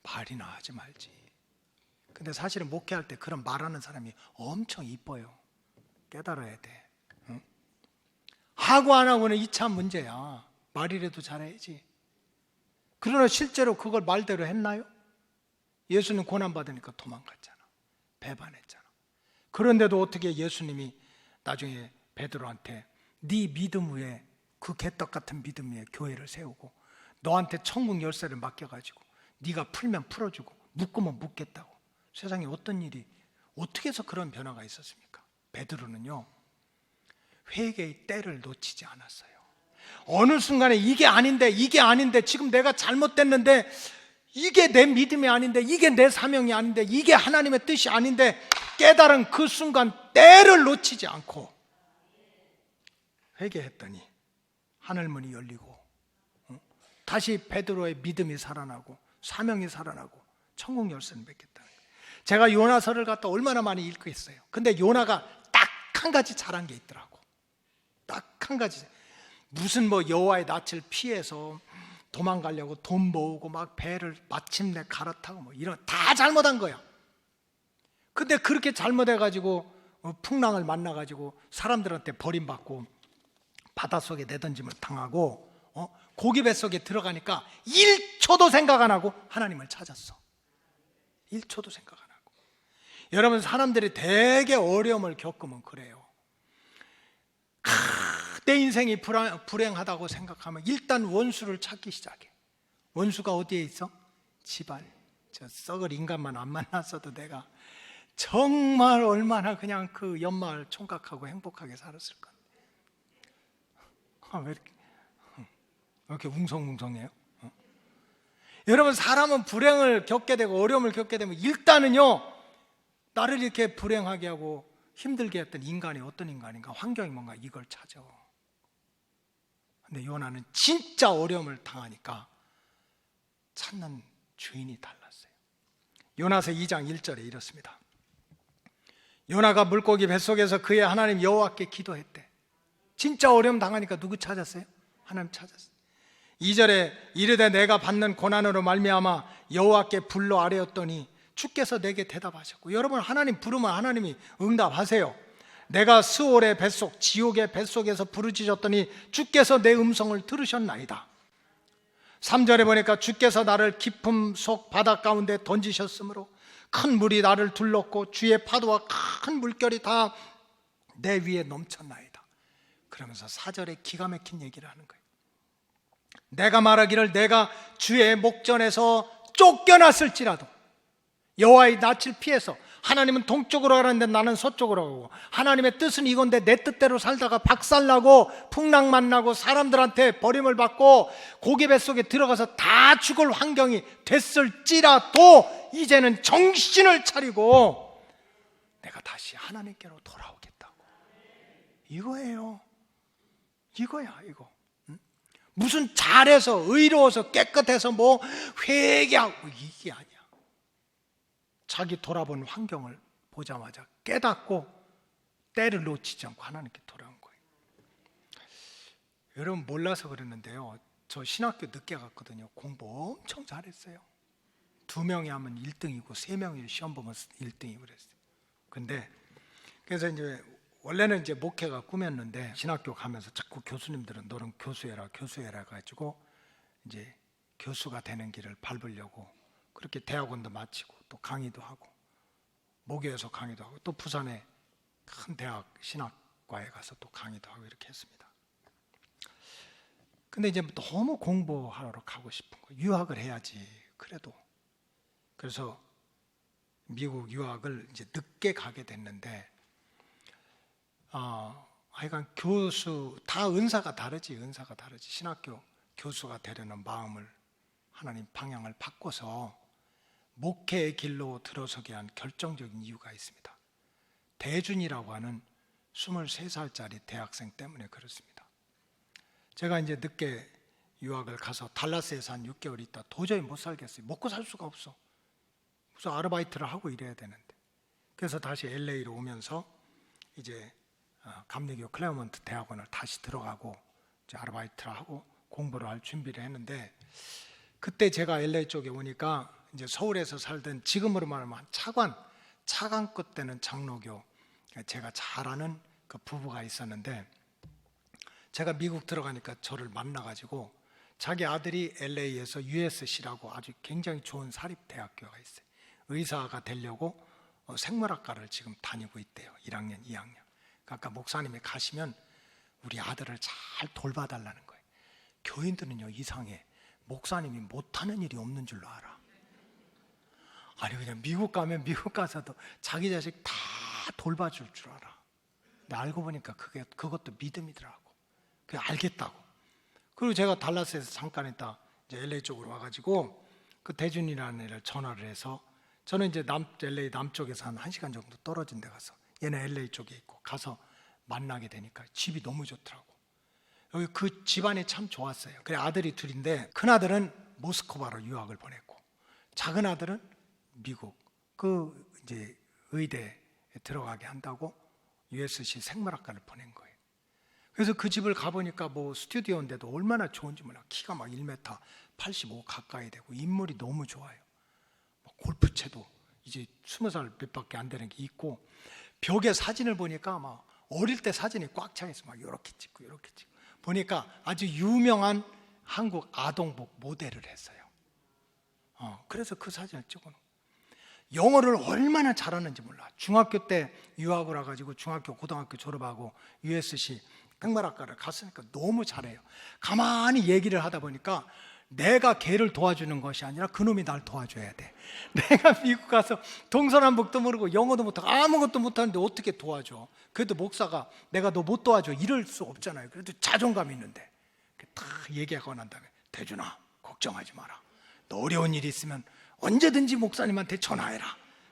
말이나 하지 말지. 근데 사실은 목회할 때 그런 말하는 사람이 엄청 이뻐요. 깨달아야 돼. 응? 하고 안 하고는 2차 문제야. 말이라도 잘해야지. 그러나 실제로 그걸 말대로 했나요? 예수님 고난받으니까 도망갔잖아. 배반했잖아. 그런데도 어떻게 예수님이 나중에 베드로한테 네 믿음 위에, 그 개떡 같은 믿음 위에 교회를 세우고 너한테 천국 열쇠를 맡겨가지고 네가 풀면 풀어주고 묶으면 묶겠다고. 세상에 어떤 일이, 어떻게 해서 그런 변화가 있었습니까? 베드로는요 회개의 때를 놓치지 않았어요. 어느 순간에 이게 아닌데 지금 내가 잘못됐는데, 이게 내 믿음이 아닌데, 이게 내 사명이 아닌데, 이게 하나님의 뜻이 아닌데 깨달은 그 순간 때를 놓치지 않고 회개했더니 하늘문이 열리고 다시 베드로의 믿음이 살아나고 사명이 살아나고 천국 열쇠는 맺겠다는 거예요. 제가 요나서를 갖다 얼마나 많이 읽겠어요. 근데 요나가 딱 한 가지 잘한 게 있더라고. 딱 한 가지. 무슨 뭐 여호와의 낯을 피해서 도망가려고 돈 모으고 막 배를 마침내 갈아타고 뭐 이런 다 잘못한 거야. 근데 그렇게 잘못해가지고 풍랑을 만나가지고 사람들한테 버림받고 바닷속에 내던짐을 당하고 고기 뱃속에 들어가니까 1초도 생각 안 하고 하나님을 찾았어. 1초도 생각 안 하고. 여러분, 사람들이 되게 어려움을 겪으면 그래요. 내 인생이 불행하다고 생각하면 일단 원수를 찾기 시작해. 원수가 어디에 있어? 집안에. 저 썩을 인간만 안 만났어도 내가 정말 얼마나 그냥 그 연말 총각하고 행복하게 살았을 건데. 왜 이렇게 웅성웅성해요? 여러분, 사람은 불행을 겪게 되고 어려움을 겪게 되면 일단은요, 나를 이렇게 불행하게 하고 힘들게 했던 인간이 어떤 인간인가, 환경이 뭔가, 이걸 찾아. 근데 요나는 진짜 어려움을 당하니까 찾는 주인이 달랐어요. 요나서 2장 1절에 이렇습니다. 요나가 물고기 뱃속에서 그의 하나님 여호와께 기도했대. 진짜 어려움 당하니까 누구 찾았어요? 하나님 찾았어요. 2절에 이르되 내가 받는 고난으로 말미암아 여호와께 불러 아뢰었더니 주께서 내게 대답하셨고. 여러분, 하나님 부르면 하나님이 응답하세요. 내가 스올의 뱃속, 지옥의 뱃속에서 부르짖었더니 주께서 내 음성을 들으셨나이다. 3절에 보니까 주께서 나를 깊음 속 바다 가운데 던지셨으므로 큰 물이 나를 둘렀고 주의 파도와 큰 물결이 다 내 위에 넘쳤나이다. 그러면서 4절에 기가 막힌 얘기를 하는 거예요. 내가 말하기를 내가 주의 목전에서 쫓겨났을지라도, 여호와의 낯을 피해서 하나님은 동쪽으로 가라는데 나는 서쪽으로 가고, 하나님의 뜻은 이건데 내 뜻대로 살다가 박살나고 풍랑 만나고 사람들한테 버림을 받고 고기 뱃속에 들어가서 다 죽을 환경이 됐을지라도 이제는 정신을 차리고 내가 다시 하나님께로 돌아오겠다고. 이거예요. 이거야, 이거. 무슨 잘해서 의로워서 깨끗해서 뭐 회개하고 이게 아니야. 자기 돌아본 환경을 보자마자 깨닫고 때를 놓치지 않고 하나님께 돌아온 거예요. 여러분, 몰라서 그랬는데요, 저 신학교 늦게 갔거든요. 공부 엄청 잘했어요. 2명이 하면 1등이고 3명이 시험 보면 1등이고 그랬어요. 근데 그래서 이제 원래는 이제 목회가 꿈이었는데 신학교 가면서 자꾸 교수님들은 너는 교수해라 교수해라 가지고 이제 교수가 되는 길을 밟으려고 그렇게 대학원도 마치고 또 강의도 하고 모교에서 강의도 하고 또 부산의 큰 대학 신학과에 가서 또 강의도 하고 이렇게 했습니다. 근데 이제 너무 공부하러 가고 싶은 거예요. 유학을 해야지 그래도. 그래서 미국 유학을 이제 늦게 가게 됐는데 하여간 교수 다 은사가 다르지. 은사가 다르지. 신학교 교수가 되려는 마음을 하나님 방향을 바꿔서 목회의 길로 들어서게 한 결정적인 이유가 있습니다. 대준이라고 하는 23살짜리 대학생 때문에 그렇습니다. 제가 이제 늦게 유학을 가서 달라스에서 한 6개월 있다 도저히 못 살겠어요. 먹고 살 수가 없어. 무슨 아르바이트를 하고 이래야 되는데. 그래서 다시 LA로 오면서 이제 감리교 클레어먼트 대학원을 다시 들어가고 이제 아르바이트를 하고 공부를 할 준비를 했는데, 그때 제가 LA 쪽에 오니까 이제 서울에서 살던 지금으로 말하면 차관급 되는 장로교, 제가 잘 아는 그 부부가 있었는데, 제가 미국 들어가니까 저를 만나가지고 자기 아들이 LA에서 USC라고 아주 굉장히 좋은 사립대학교가 있어요. 의사가 되려고 생물학과를 지금 다니고 있대요. 1학년, 2학년. 그러니까 목사님이 가시면 우리 아들을 잘 돌봐달라는 거예요. 교인들은요 이상해. 목사님이 못하는 일이 없는 줄로 알아. 아니 그냥 미국 가면 미국 가서도 자기 자식 다 돌봐줄 줄 알아. 근데 알고 보니까 그것도 믿음이더라고. 그냥 알겠다고. 그리고 제가 달라스에서 잠깐 있다 이제 LA 쪽으로 와가지고 그 대준이라는 애를 전화를 해서, 저는 이제 LA 남쪽에서 한 1시간 정도 떨어진 데 가서, 얘는 LA 쪽에 있고 가서 만나게 되니까 집이 너무 좋더라고. 여기 그 집안이 참 좋았어요. 그래 아들이 둘인데 큰아들은 모스크바로 유학을 보냈고 작은 아들은 미국 그 이제 의대에 들어가게 한다고 USC 생물학과를 보낸 거예요. 그래서 그 집을 가보니까 뭐 스튜디오인데도 얼마나 좋은지 몰라. 키가 막 1m 85 가까이 되고 인물이 너무 좋아요. 뭐 골프채도 이제 20살 몇 밖에 안 되는 게 있고, 벽에 사진을 보니까 막 어릴 때 사진이 꽉 차 있어. 막 이렇게 찍고 이렇게 찍고 보니까 아주 유명한 한국 아동복 모델을 했어요. 그래서 그 사진을 찍어놓은 거예요. 영어를 얼마나 잘하는지 몰라. 중학교 때 유학을 와가지고 중학교 고등학교 졸업하고 USC 생물학과를 갔으니까 너무 잘해요. 가만히 얘기를 하다 보니까 내가 걔를 도와주는 것이 아니라 그놈이 날 도와줘야 돼. 내가 미국 가서 동서남북도 모르고 영어도 못하고 아무것도 못하는데 어떻게 도와줘. 그래도 목사가 내가 너 못 도와줘 이럴 수 없잖아요. 그래도 자존감 있는데 다 얘기하고 난 다음에, 대준아 걱정하지 마라. 너 어려운 일이 있으면 언제든지 목사님한테 전화해라.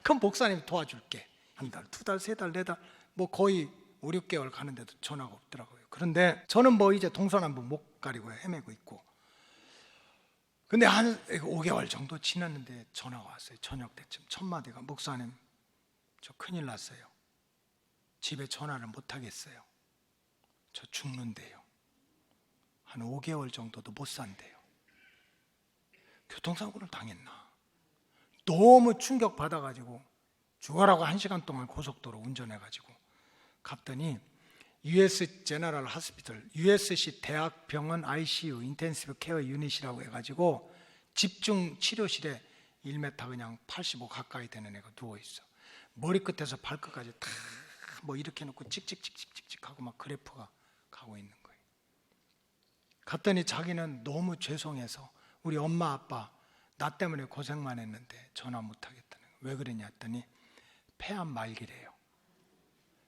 그럼 목사님 도와줄게. 한 달, 두 달, 세 달, 네 달, 뭐 거의 5, 6개월 가는데도 전화가 없더라고요. 그런데 저는 뭐 이제 동서남북 못 가리고 헤매고 있고, 근데 한 5개월 정도 지났는데 전화가 왔어요. 저녁 때쯤 첫 마디가, 목사님 저 큰일 났어요. 집에 전화를 못 하겠어요. 저 죽는데요. 한 5개월 정도도 못 산대요. 교통사고를 당했나. 너무 충격받아가지고 죽어라고 1시간 동안 고속도로 운전해가지고 갔더니 US 제너럴 하스피털, USC 대학병원 ICU 인텐시브 케어 유닛이라고 해가지고 집중 치료실에 1m 그냥 85 가까이 되는 애가 누워있어. 머리끝에서 발끝까지 다 뭐 이렇게 놓고 찍찍찍찍찍 하고 막 그래프가 가고 있는 거예요. 갔더니 자기는 너무 죄송해서 우리 엄마 아빠 나 때문에 고생만 했는데 전화 못 하겠다는 거예요. 왜 그러냐 했더니 폐암 말기래요.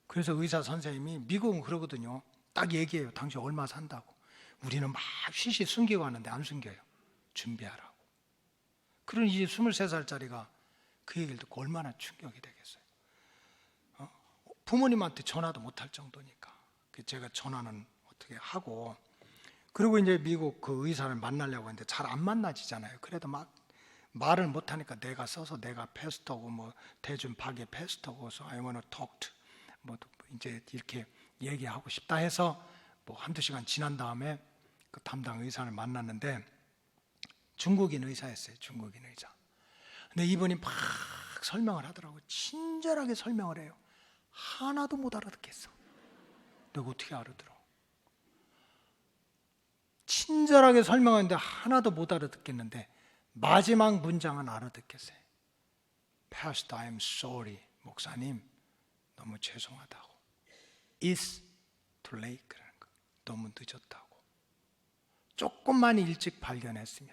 그래서 의사 선생님이, 미국은 그러거든요. 딱 얘기해요. 당신 얼마 산다고. 우리는 막 쉬쉬 숨기고 하는데 안 숨겨요. 준비하라고. 그런 이제 23살짜리가 그 얘기를 듣고 얼마나 충격이 되겠어요. 부모님한테 전화도 못할 정도니까 제가 전화는 어떻게 하고, 그리고 이제 미국 그 의사를 만나려고 했는데 잘 안 만나지잖아요. 그래도 막 말을 못하니까 내가 써서, 내가 패스터고 뭐 대준 박의 패스터고서 I want to talk to 뭐 이제 이렇게 얘기하고 싶다 해서 뭐 한두 시간 지난 다음에 그 담당 의사를 만났는데 중국인 의사였어요. 중국인 의사. 근데 이분이 막 설명을 하더라고요. 친절하게 설명을 해요. 하나도 못 알아듣겠어. 내가 어떻게 알아들어? 친절하게 설명하는데 하나도 못 알아듣겠는데 마지막 문장은 알아듣겠어요. Pastor, I'm sorry. 목사님, 너무 죄송하다고. It's too late. 그러는 거. 너무 늦었다고. 조금만 일찍 발견했으면,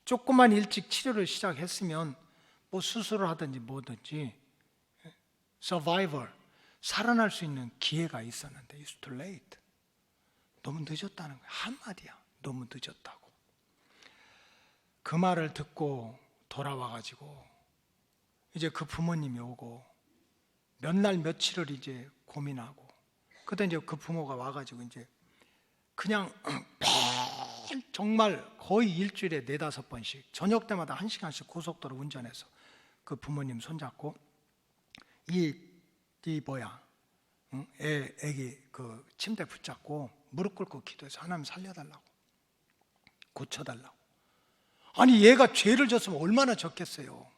조금만 일찍 치료를 시작했으면 뭐 수술을 하든지 뭐든지 survivor, 살아날 수 있는 기회가 있었는데 It's too late. 너무 늦었다는 거야. 한마디야. 너무 늦었다고. 그 말을 듣고 돌아와가지고 이제 그 부모님이 오고 몇 날 며칠을 이제 고민하고, 그때 이제 그 부모가 와가지고 이제 그냥 매일 정말 거의 일주일에 4-5번씩 저녁 때마다 1시간씩 고속도로 운전해서 그 부모님 손잡고 이 뭐야, 응? 애기 그 침대 붙잡고 무릎 꿇고 기도해서 하나님 살려달라고, 고쳐달라고. 아니 얘가 죄를 졌으면 얼마나 졌겠어요.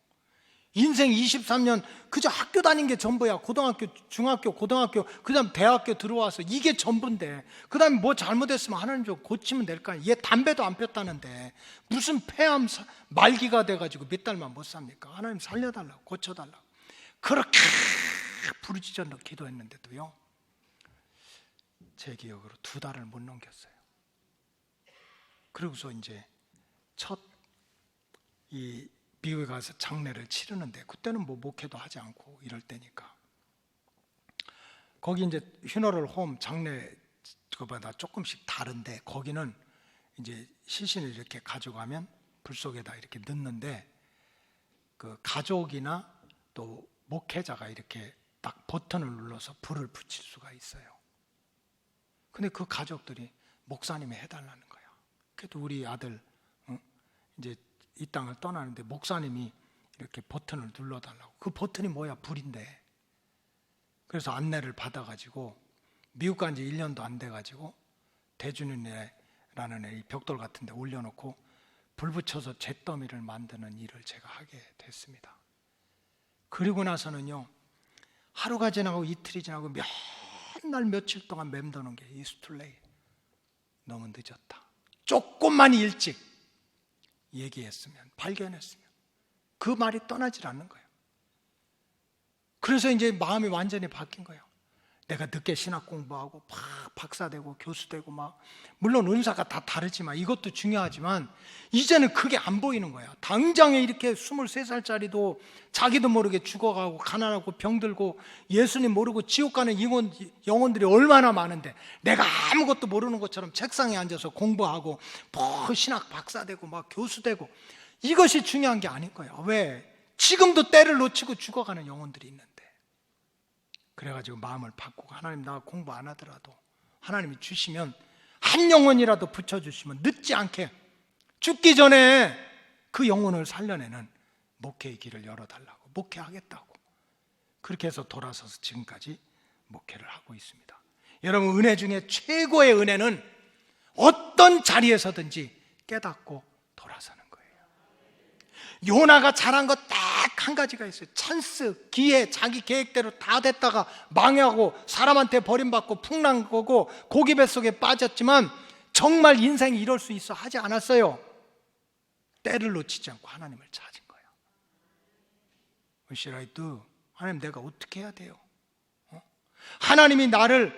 인생 23년 그저 학교 다닌 게 전부야. 고등학교, 중학교, 고등학교, 그 다음 대학교 들어와서 이게 전부인데, 그 다음에 뭐 잘못했으면 하나님 좀 고치면 될 거 아니에요. 얘 담배도 안 폈다는데 무슨 폐암 말기가 돼가지고 몇 달만 못 삽니까? 하나님 살려달라고, 고쳐달라고. 그렇게 부르짖어 기도했는데도요, 제 기억으로 2달을 못 넘겼어요. 그러고서 이제 첫 이 미국에 가서 장례를 치르는데, 그때는 뭐 목회도 하지 않고 이럴 때니까 거기 이제 휴너럴 홈 장례 그거보다 조금씩 다른데, 거기는 이제 시신을 이렇게 가져가면 불 속에다 이렇게 넣는데 그 가족이나 또 목회자가 이렇게 딱 버튼을 눌러서 불을 붙일 수가 있어요. 근데 그 가족들이 목사님이 해달라는 거야. 그래도 우리 아들 이제 이 땅을 떠나는데 목사님이 이렇게 버튼을 눌러달라고. 그 버튼이 뭐야? 불인데. 그래서 안내를 받아가지고 미국 간 지 1년도 안 돼가지고 대준이네라는 이 벽돌 같은 데 올려놓고 불 붙여서 잿더미를 만드는 일을 제가 하게 됐습니다. 그리고 나서는요, 하루가 지나고 이틀이 지나고 몇 날 며칠 동안 맴도는 게 It's too late. 너무 늦었다. 조금만 일찍 얘기했으면, 발견했으면 그 말이 떠나질 않는 거예요. 그래서 이제 마음이 완전히 바뀐 거예요. 내가 늦게 신학 공부하고 막 박사되고 교수되고 막, 물론 은사가 다 다르지만 이것도 중요하지만 이제는 그게 안 보이는 거야. 당장에 이렇게 23살짜리도 자기도 모르게 죽어가고 가난하고 병들고 예수님 모르고 지옥 가는 영혼들이 얼마나 많은데, 내가 아무것도 모르는 것처럼 책상에 앉아서 공부하고 뭐 신학 박사되고 막 교수되고, 이것이 중요한 게 아닌 거야. 왜? 지금도 때를 놓치고 죽어가는 영혼들이 있는데. 그래가지고 마음을 바꾸고, 하나님, 나 공부 안 하더라도 하나님이 주시면 한 영혼이라도 붙여주시면 늦지 않게 죽기 전에 그 영혼을 살려내는 목회의 길을 열어달라고, 목회하겠다고 그렇게 해서 돌아서서 지금까지 목회를 하고 있습니다. 여러분, 은혜 중에 최고의 은혜는 어떤 자리에서든지 깨닫고 돌아서는 거예요. 요나가 잘한 것 딱 한 가지가 있어요. 찬스, 기회, 자기 계획대로 다 됐다가 망하고 사람한테 버림받고 풍랑 거고 고기 뱃속에 빠졌지만 정말 인생이 이럴 수 있어 하지 않았어요. 때를 놓치지 않고 하나님을 찾은 거예요. What should I do? 하나님, 내가 어떻게 해야 돼요? 하나님이 나를,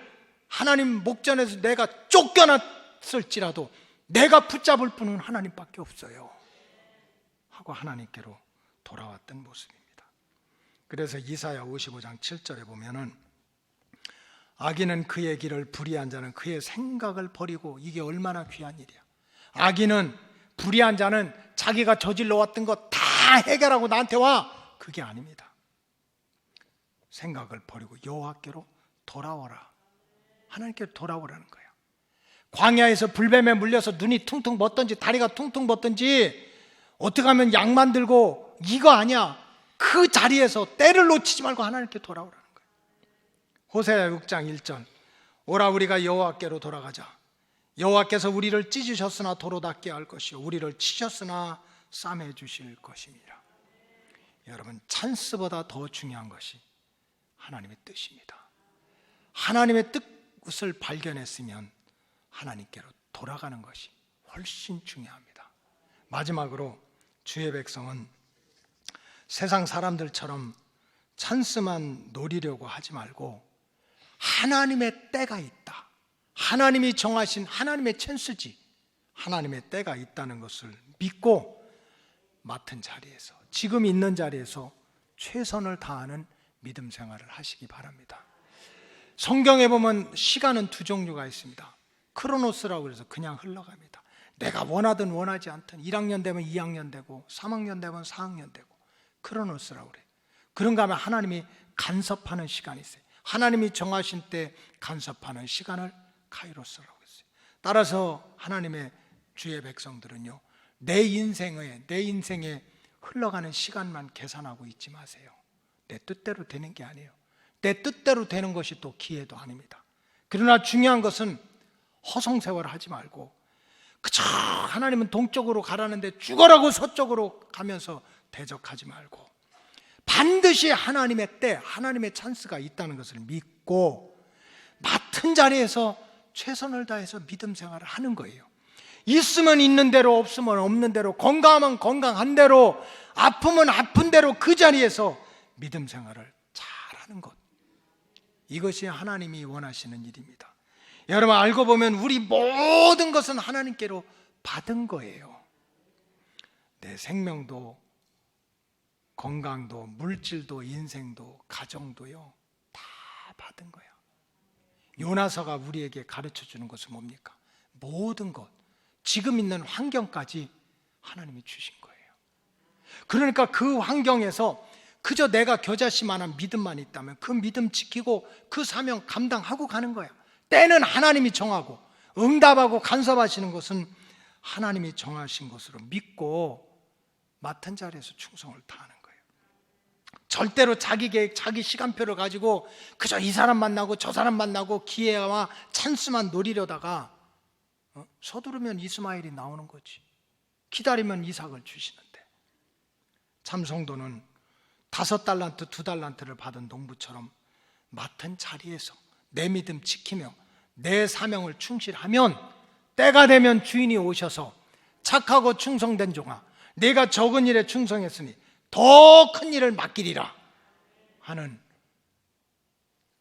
하나님 목전에서 내가 쫓겨났을지라도 내가 붙잡을 분은 하나님밖에 없어요 하고 하나님께로 돌아왔던 모습입니다. 그래서 이사야 55장 7절에 보면은, 악인은 그의 길을, 불의한 자는 그의 생각을 버리고. 이게 얼마나 귀한 일이야. 악인은, 불의한 자는 자기가 저질러 왔던 거 다 해결하고 나한테 와. 그게 아닙니다. 생각을 버리고 여호와께로 돌아오라. 하나님께로 돌아오라는 거예요. 광야에서 불뱀에 물려서 눈이 퉁퉁 멎든지 다리가 퉁퉁 뻗든지 어떻게 하면 약 만들고, 이거 아니야. 그 자리에서 때를 놓치지 말고 하나님께 돌아오라는 거예요. 호세아 6장 1절, 오라 우리가 여호와께로 돌아가자. 여호와께서 우리를 찢으셨으나 도로 닦게 할 것이요 우리를 치셨으나 싸매 주실 것입니다. 여러분, 찬스보다 더 중요한 것이 하나님의 뜻입니다. 하나님의 뜻을 발견했으면 하나님께로 돌아가는 것이 훨씬 중요합니다. 마지막으로 주의 백성은 세상 사람들처럼 찬스만 노리려고 하지 말고 하나님의 때가 있다. 하나님이 정하신 하나님의 찬스지, 하나님의 때가 있다는 것을 믿고 맡은 자리에서, 지금 있는 자리에서 최선을 다하는 믿음 생활을 하시기 바랍니다. 성경에 보면 시간은 두 종류가 있습니다. 크로노스라고 해서 그냥 흘러갑니다. 내가 원하든 원하지 않든 1학년 되면 2학년 되고 3학년 되면 4학년 되고, 크로노스라고 그래요. 그런가 하면 하나님이 간섭하는 시간이 있어요. 하나님이 정하신 때 간섭하는 시간을 카이로스라고 했어요. 따라서 하나님의 주의 백성들은요, 내 인생에 흘러가는 시간만 계산하고 있지 마세요. 내 뜻대로 되는 게 아니에요. 내 뜻대로 되는 것이 또 기회도 아닙니다. 그러나 중요한 것은 허송세월 하지 말고, 그저 하나님은 동쪽으로 가라는데 죽어라고 서쪽으로 가면서 대적하지 말고, 반드시 하나님의 때, 하나님의 찬스가 있다는 것을 믿고 맡은 자리에서 최선을 다해서 믿음 생활을 하는 거예요. 있으면 있는 대로, 없으면 없는 대로, 건강하면 건강한 대로, 아프면 아픈 대로 그 자리에서 믿음 생활을 잘하는 것, 이것이 하나님이 원하시는 일입니다. 여러분, 알고 보면 우리 모든 것은 하나님께로 받은 거예요. 내 생명도, 건강도, 물질도, 인생도, 가정도요, 다 받은 거예요. 요나서가 우리에게 가르쳐 주는 것은 뭡니까? 모든 것, 지금 있는 환경까지 하나님이 주신 거예요. 그러니까 그 환경에서 그저 내가 겨자씨만한 믿음만 있다면 그 믿음 지키고 그 사명 감당하고 가는 거야. 때는 하나님이 정하고 응답하고 간섭하시는 것은 하나님이 정하신 것으로 믿고 맡은 자리에서 충성을 다하는 거예요. 절대로 자기 계획, 자기 시간표를 가지고 그저 이 사람 만나고 저 사람 만나고 기회와 찬스만 노리려다가 서두르면 이스마엘이 나오는 거지. 기다리면 이삭을 주시는데, 참 성도는 5달란트, 2달란트를 받은 농부처럼 맡은 자리에서 내 믿음 지키며 내 사명을 충실하면 때가 되면 주인이 오셔서 착하고 충성된 종아, 내가 적은 일에 충성했으니 더 큰 일을 맡기리라 하는,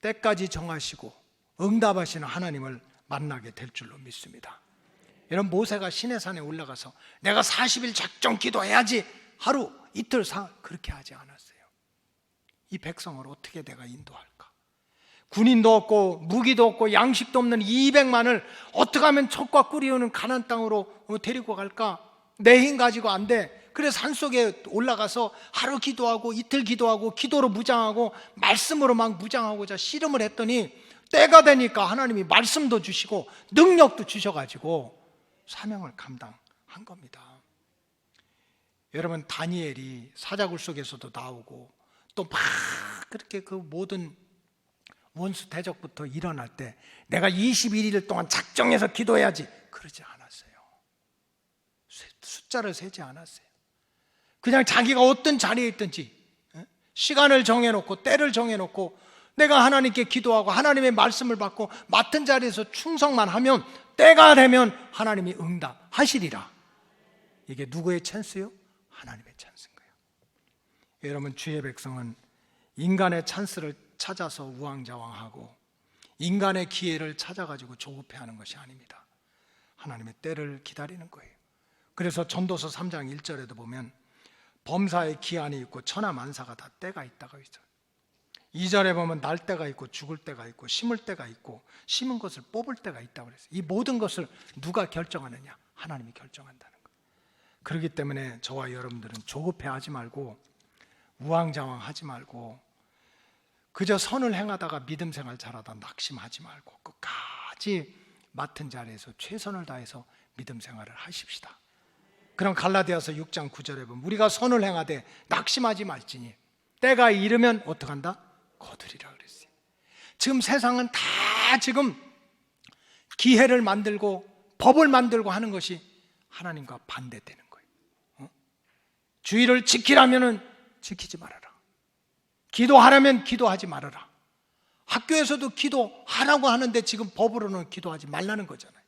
때까지 정하시고 응답하시는 하나님을 만나게 될 줄로 믿습니다. 이런 모세가 시내산에 올라가서 내가 40일 작정 기도해야지 하루 이틀 그렇게 하지 않았어요. 이 백성을 어떻게 내가 인도할까? 군인도 없고 무기도 없고 양식도 없는 200만을 어떻게 하면 젖과 꿀이 오는 가나안 땅으로 데리고 갈까? 내 힘 가지고 안 돼. 그래서 산속에 올라가서 하루 기도하고 이틀 기도하고 기도로 무장하고 말씀으로 막 무장하고자 씨름을 했더니 때가 되니까 하나님이 말씀도 주시고 능력도 주셔가지고 사명을 감당한 겁니다. 여러분, 다니엘이 사자굴 속에서도 나오고 또 막 그렇게 그 모든 원수 대적부터 일어날 때 내가 21일 동안 작정해서 기도해야지 그러지 않았어요. 숫자를 세지 않았어요. 그냥 자기가 어떤 자리에 있든지 시간을 정해놓고 때를 정해놓고 내가 하나님께 기도하고 하나님의 말씀을 받고 맡은 자리에서 충성만 하면 때가 되면 하나님이 응답하시리라. 이게 누구의 찬스요? 하나님의 찬스인 거예요. 여러분, 주의 백성은 인간의 찬스를 찾아서 우왕좌왕하고 인간의 기회를 찾아가지고 조급해하는 것이 아닙니다. 하나님의 때를 기다리는 거예요. 그래서 전도서 3장 1절에도 보면 범사에 기한이 있고 천하만사가 다 때가 있다고 있어요. 2절에 보면 날 때가 있고 죽을 때가 있고 심을 때가 있고 심은 것을 뽑을 때가 있다고 그랬어요. 이 모든 것을 누가 결정하느냐? 하나님이 결정한다는 거예요. 그렇기 때문에 저와 여러분들은 조급해하지 말고 우왕좌왕하지 말고 그저 선을 행하다가 믿음 생활 잘하다 낙심하지 말고 끝까지 맡은 자리에서 최선을 다해서 믿음 생활을 하십시다. 그럼 갈라디아서 6장 9절에 보면 우리가 선을 행하되 낙심하지 말지니 때가 이르면 어떡한다? 거두리라 그랬어요. 지금 세상은 다 지금 기회를 만들고 법을 만들고 하는 것이 하나님과 반대되는 거예요. 주의를 지키라면은 지키지 말아라. 기도하라면 기도하지 말아라. 학교에서도 기도하라고 하는데 지금 법으로는 기도하지 말라는 거잖아요.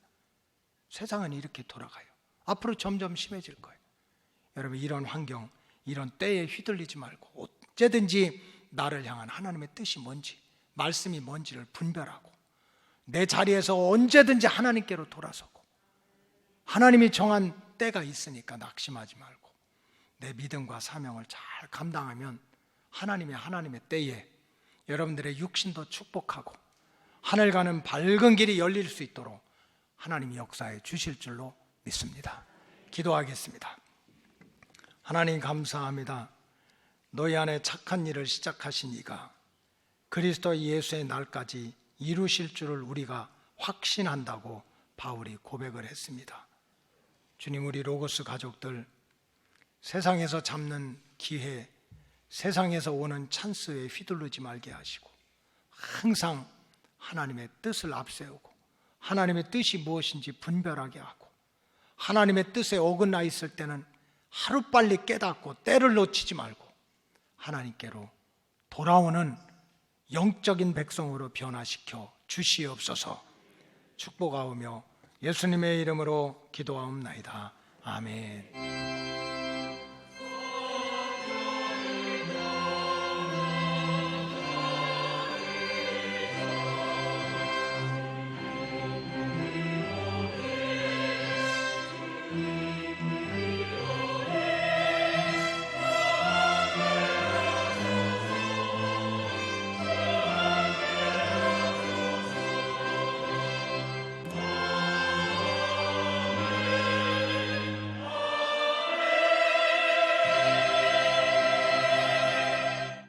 세상은 이렇게 돌아가요. 앞으로 점점 심해질 거예요. 여러분, 이런 환경, 이런 때에 휘둘리지 말고 언제든지 나를 향한 하나님의 뜻이 뭔지, 말씀이 뭔지를 분별하고 내 자리에서 언제든지 하나님께로 돌아서고 하나님이 정한 때가 있으니까 낙심하지 말고 내 믿음과 사명을 잘 감당하면 하나님의 때에 여러분들의 육신도 축복하고 하늘 가는 밝은 길이 열릴 수 있도록 하나님이 역사해 주실 줄로 믿습니다. 기도하겠습니다. 하나님, 감사합니다. 너희 안에 착한 일을 시작하신 이가 그리스도 예수의 날까지 이루실 줄을 우리가 확신한다고 바울이 고백을 했습니다. 주님, 우리 로고스 가족들 세상에서 잡는 기회, 세상에서 오는 찬스에 휘둘르지 말게 하시고 항상 하나님의 뜻을 앞세우고 하나님의 뜻이 무엇인지 분별하게 하고 하나님의 뜻에 어긋나 있을 때는 하루빨리 깨닫고 때를 놓치지 말고 하나님께로 돌아오는 영적인 백성으로 변화시켜 주시옵소서. 축복하오며 예수님의 이름으로 기도하옵나이다. 아멘.